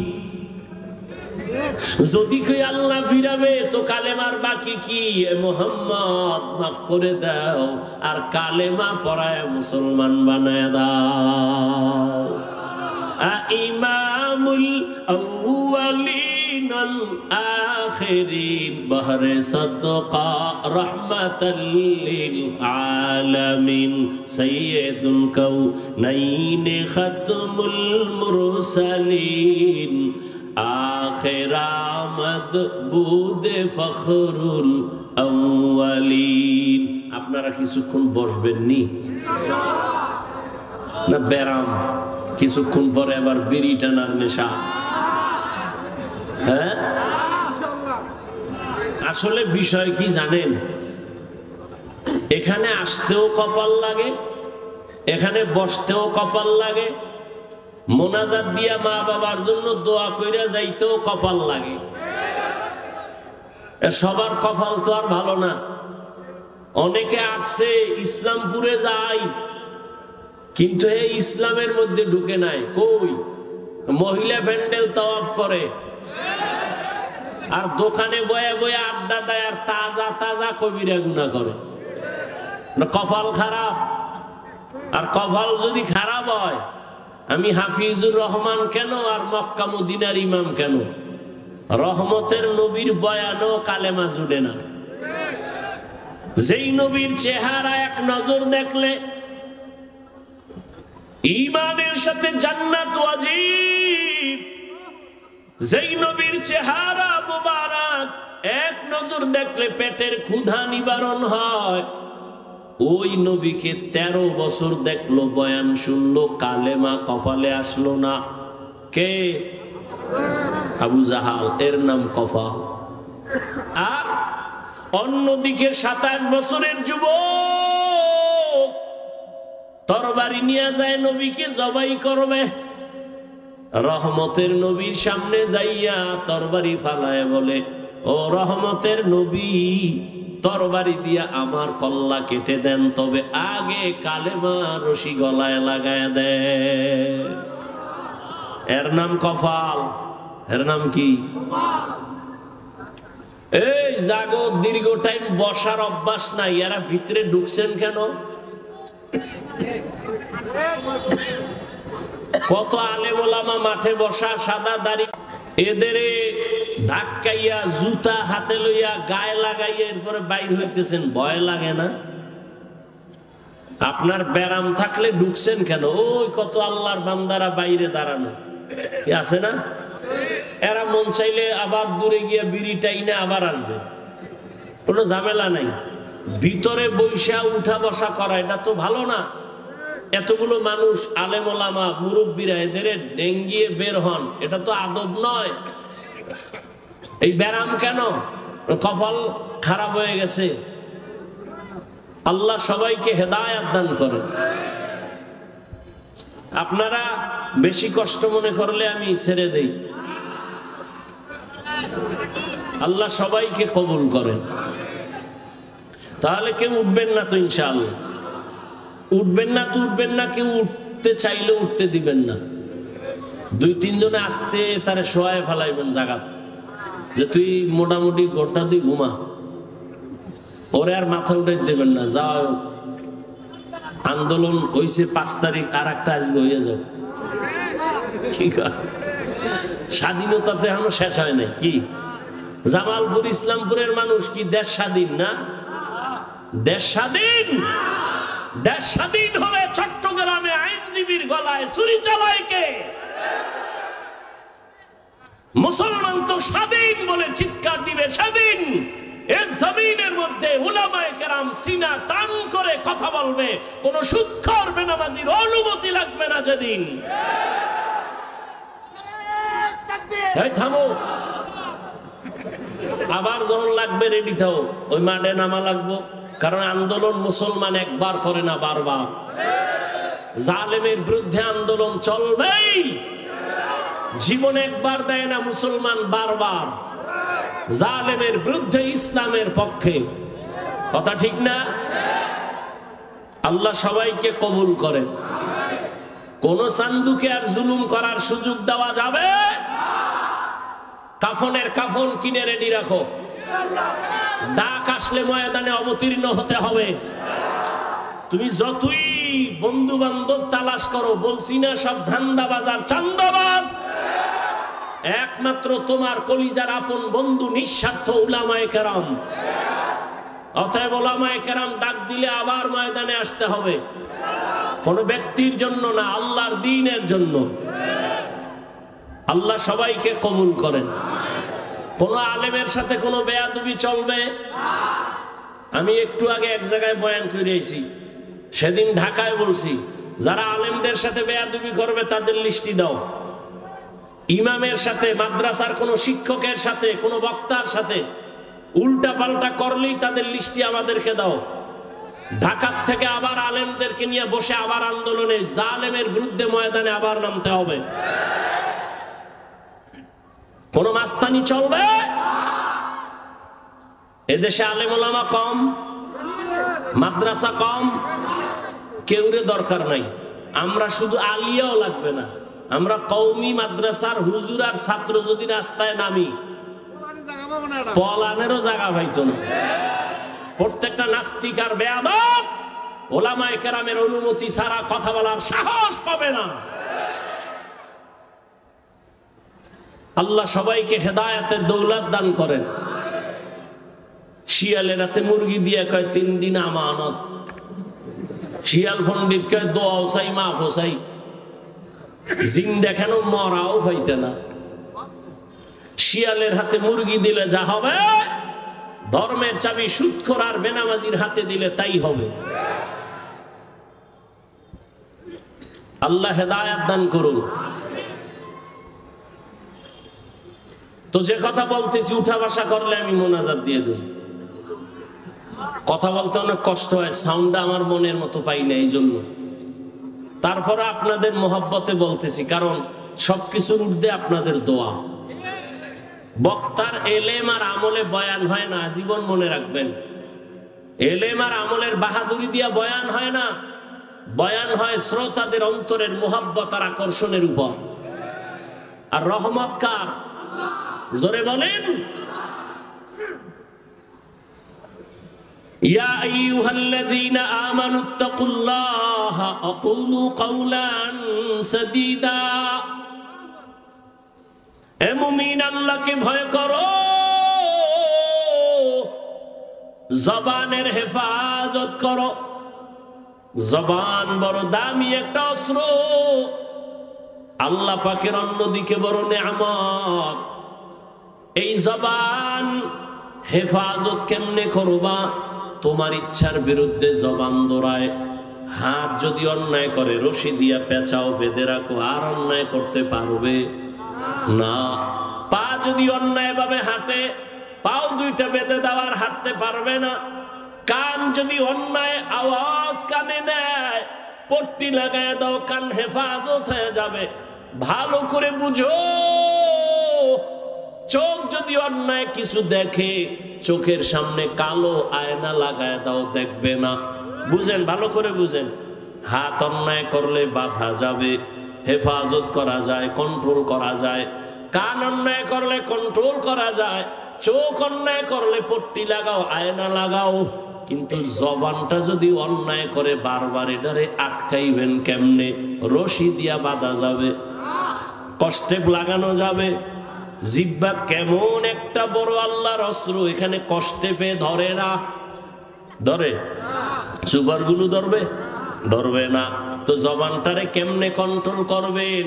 যদি কই আল্লাহ ফিরাবে তো কালেমার বাকি কি? মুহাম্মদ মাফ করে দাও, আর কালেমা পড়ায় মুসলমান বানায় দাও। ইমামুল আউয়ালিন আল আখিরিন বহরে সাদকা রাহমাতাল লিল আলামিন সাইয়্যিদুল কাউনাইন খাতমুল মুরসালিন আখির আমদ বুদে ফখরুল আউয়ালিন। আপনারা কিছুক্ষণ বসবেন নি না? ব্যারাম কিছুক্ষণ পরে আবার বিড়ি টানার নেশা। হ্যাঁ, আসলে বিষয় কি জানেন? এখানে আসতেও কপাল লাগে, এখানে বসতেও কপাল লাগে, মোনাজাত দিয়া মা বাবার জন্য দোয়া কইরা যাইতেও কপাল লাগে। সবার কপাল তো আর ভালো না। অনেকে আসছে ইসলামপুরে যায়, কিন্তু এই ইসলামের মধ্যে ঢুকে নাই। কই? মহিলা প্যান্ডেল তাওয়াফ করে, আর দোকানে বয়ে বয়ে আড্ডা দেয়, আর তাজা তাজা কবিরা গুনাহ করে। কপাল খারাপ। আর কপাল যদি খারাপ হয়, আমি হাফিজুর রহমান কেন আর মক্কা মদিনার ইমাম কেন? রহমতের নবীর বয়ানও কালেমা জুড়ে না। যেই নবীর চেহারা এক নজর দেখলে ঈমানের সাথে জান্নাত ওয়াজিব, যেই নবীর চেহারা মুবারক এক নজর দেখলে পেটের ক্ষুধা নিবারণ হয়, ওই নবীকে 13 বছর দেখলো, বয়ান শুনলো, কালেমা কপালে আসলো না। কে? আবু জাহাল, এর নাম কফা। আর অন্যদিকে 27 বছরের যুবক তরবারি নিয়ে যায় নবীকে জবাই করবে। রহমতের নবীর সামনে যাইয়া তরবারি ফালায় বলে, ও রহমতের নবী, তরবারি দিয়া আমার কল্লা কেটে দেন, তবে আগে কালেমা রশি গলায় লাগায় দেন। এর নাম কফাল। এর নাম কি? এই জাগো, দীর্ঘ টাইম বসার অভ্যাস নাই, এরা ভিতরে ঢুকছেন কেন? কত আলেম ওলামা মাঠে বসা, সাদা দাড়ি, এদের ধাক্কাইয়া জুতা হাতে লইয়া গায়ে লাগাইয়া এরপরে বাইর হইতেছেন, ভয় লাগে না? আপনার ব্যারাম থাকলে ঢুকছেন কেন? ওই কত আল্লাহর বান্দারা বাইরে দাঁড়ানো আছে না, এরা মন চাইলে আবার দূরে গিয়া বিড়ি টাইনে আবার আসবে, কোনো ঝামেলা নাই। ভিতরে বৈশা উঠা বসা করা এটা তো ভালো না। এতগুলো মানুষ আলেম ওলামা মুরব্বীরা এদের ডেঙ্গিয়ে বের হন, এটা তো আদব নয়। এই ব্যারাম কেন? কপাল খারাপ হয়ে গেছে। আল্লাহ সবাইকে হেদায়েত দান করেন। আপনারা বেশি কষ্ট মনে করলে আমি ছেড়ে দেই। আল্লাহ সবাইকে কবুল করেন। তাহলে কেউ উঠবেন না তো ইনশাআল্লাহ? উঠবেন না তো উঠবেন না, কেউ উঠতে চাইলে উঠতে দিবেন না। 2-3 জনে আসতে তারে শোয়ায় ফেলাইবেন জায়গা, যে তুই মোটামুটি গোটা তুই ঘুমা, ওরে আর মাথা উঠে দেবেন না। যাও, আন্দোলন হইছে 5 তারিখ, আর একটা আজকে হইয়া যাও। কি স্বাধীনতা তো এখনো শেষ হয় নাই। কি জামালপুর ইসলামপুরের মানুষ কি দেশ স্বাধীন না? দেশ স্বাধীন। দেশ স্বাধীন হলে চট্টগ্রামে আইনজীবীর গলায় ছুরি চালায় কে? মুসলমান তো স্বাধীন বলে চিৎকার দিবে স্বাধীন। এই জমিনের মধ্যে উলামায়ে কেরাম সিনা টান করে কথা বলবে, কোন সুদখোর বেনামাজির অনুমতি লাগবে না যেদিন। এই থামো, আবার যখন লাগবে রেডি থাও, ওই মাঠে নামা লাগবো। কারণ আন্দোলন মুসলমান একবার করে না, বারবার। জালেমের বিরুদ্ধে আন্দোলন চলবেই। জীবন একবার দেয় না মুসলমান, বারবার। জালেমের বিরুদ্ধে, ইসলামের পক্ষে। কথা ঠিক না? আল্লাহ সবাইকে কবুল করেন। কোন চান্দুকে আর জুলুম করার সুযোগ দেওয়া যাবে? কাফনের কাফন কিনে রেডি রাখো। ডাক আসলে ময়দানে অবতীর্ণ হতে হবে। তুমি যতই বন্ধু বান্ধব তালাশ করো, বলছি না সব ধান্দাবাজ আর চান্দাবাজ। একমাত্র তোমার কলিজার আপন বন্ধু নিঃস্বার্থ উলামায়ে কেরাম। অতএব উলামায়ে কেরাম ডাক দিলে আবার ময়দানে আসতে হবে। কোন ব্যক্তির জন্য না, আল্লাহর দ্বীনের জন্য। আল্লাহ সবাইকে কবুল করেন। কোন আলেমের সাথে কোনো বেয়াদবি চলবে? আমি একটু আগে এক জায়গায় বয়ান করে আইছি, সেদিন ঢাকায় বলছি, যারা আলেমদের সাথে বেয়াদবি করবে তাদের লিস্টি দাও। ইমামের সাথে, মাদ্রাসার কোন শিক্ষকের সাথে, কোন বক্তার সাথে উল্টা পাল্টা করলেই তাদের লিস্টি আমাদেরকে দাও। ঢাকার থেকে আবার আলেমদেরকে নিয়ে বসে আবার আন্দোলনে, জালেমের বিরুদ্ধে ময়দানে আবার নামতে হবে। কোন মাস্তানি চলবে? এদেশে আলেম ওলামা কম, মাদ্রাসা কম, কেউরে দরকার নাই। আমরা শুধু আলিয়াও লাগবে না, আমরা কওমি মাদ্রাসার হুজুর আর ছাত্র যদি রাস্তায় নামি, পলানেরও জায়গা পাইতো না। প্রত্যেকটা নাস্তিক আর বেয়াদব ওলামায়ে কেরামের অনুমতি ছাড়া কথা বলার সাহস পাবে না। আল্লাহ সবাইকে হেদায়েতের দৌলত দান করেন। শিয়ালের রাতে মুরগি দিয়ে কয় 3 দিন আমানত। শিয়াল পণ্ডিত কয় দোয়াও চাই, মাফও চাই। জিন দেখানো মরাও হইতে না। শিয়ালের হাতে মুরগি দিলে যা হবে, ধর্মের চাবি সুদখোর আর বেনামাজির হাতে দিলে তাই হবে। আল্লাহ হেদায়েত দান করুন। তো যে কথা বলতেছি, উঠা বসা করলে আমি মোনাজাত দিয়ে দিই। কথা বলতে অনেক কষ্ট হয়, সাউন্ডটা আমার মনের মতো পাই না, এই জন্য। তারপরে আপনাদের মোহাব্বতে বলতেছি, কারণ সবকিছুর ঊর্ধ্বে আপনাদের দোয়া। বক্তার এলেম আর আমলে বয়ান হয় না, জীবন মনে রাখবেন। এলেম আর আমলের বাহাদুরি দিয়া বয়ান হয় না, বয়ান হয় শ্রোতাদের অন্তরের মোহাব্বত আর আকর্ষণের উপর। আর রহমত কার? জোরে বলেন। ইয়া আইয়ুহাল্লাযীনা আমানুত্তাকুল্লাহা আকুলু কাওলান সাদীদা। এ মুমিন, আল্লাহ আল্লাহকে ভয় করো, জবানের হেফাজত করো। জবান বড় দামি একটা অস্ত্র, আল্লাহ পাকের অন্যদিকে বড় নেয়ামত। এই জবান হেফাজত কেমনে করবা? তোমার ইচ্ছার বিরুদ্ধে জবান দৌড়ায়। হাত যদি অন্যায় করে রশি দিয়া পেঁচাও, বেঁধে রাখো, আর অন্যায় করতে পারবে না। পা যদি অন্যায় ভাবে হাঁটে, পাও দুইটা বেঁধে দেওয়ার হাঁটতে পারবে না। কান যদি অন্যায় আওয়াজ কানে নেয়, পট্টি লাগায় দাও, কান হেফাজত হয়ে যাবে। ভালো করে বুঝো, চোখ যদি অন্যায় কিছু দেখে, চোখের সামনে কালো আয়না লাগায় দাও, দেখবে না। বুঝেন, ভালো করে বুঝেন। হাত অন্যায় করলে বাধা যাবে, হেফাজত করা যায়, কন্ট্রোল করা যায়। কান অন্যায় করলে কন্ট্রোল করা যায়। চোখ অন্যায় করলে পট্টি লাগাও, আয়না লাগাও। কিন্তু জবানটা যদি অন্যায় করে বারবার, এটারে আটকাইবেন কেমনে? রশি দিয়া বাঁধা যাবে, কষ্টে লাগানো যাবে। জিহ্বা কেমন একটা বড় আল্লাহর অস্ত্র, এখানে কষ্টে পেয়ে ধরে না। ধরে? সুগার গুলো ধরবে? ধরবে না। তো জবানটারে কেমনে কন্ট্রোল করবেন?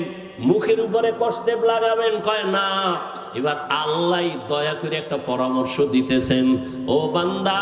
মুখের উপরে কষ্টে লাগাবেন? কয় না। এবার আল্লাহ দয়া করে একটা পরামর্শ দিতেছেন, ও বান্দা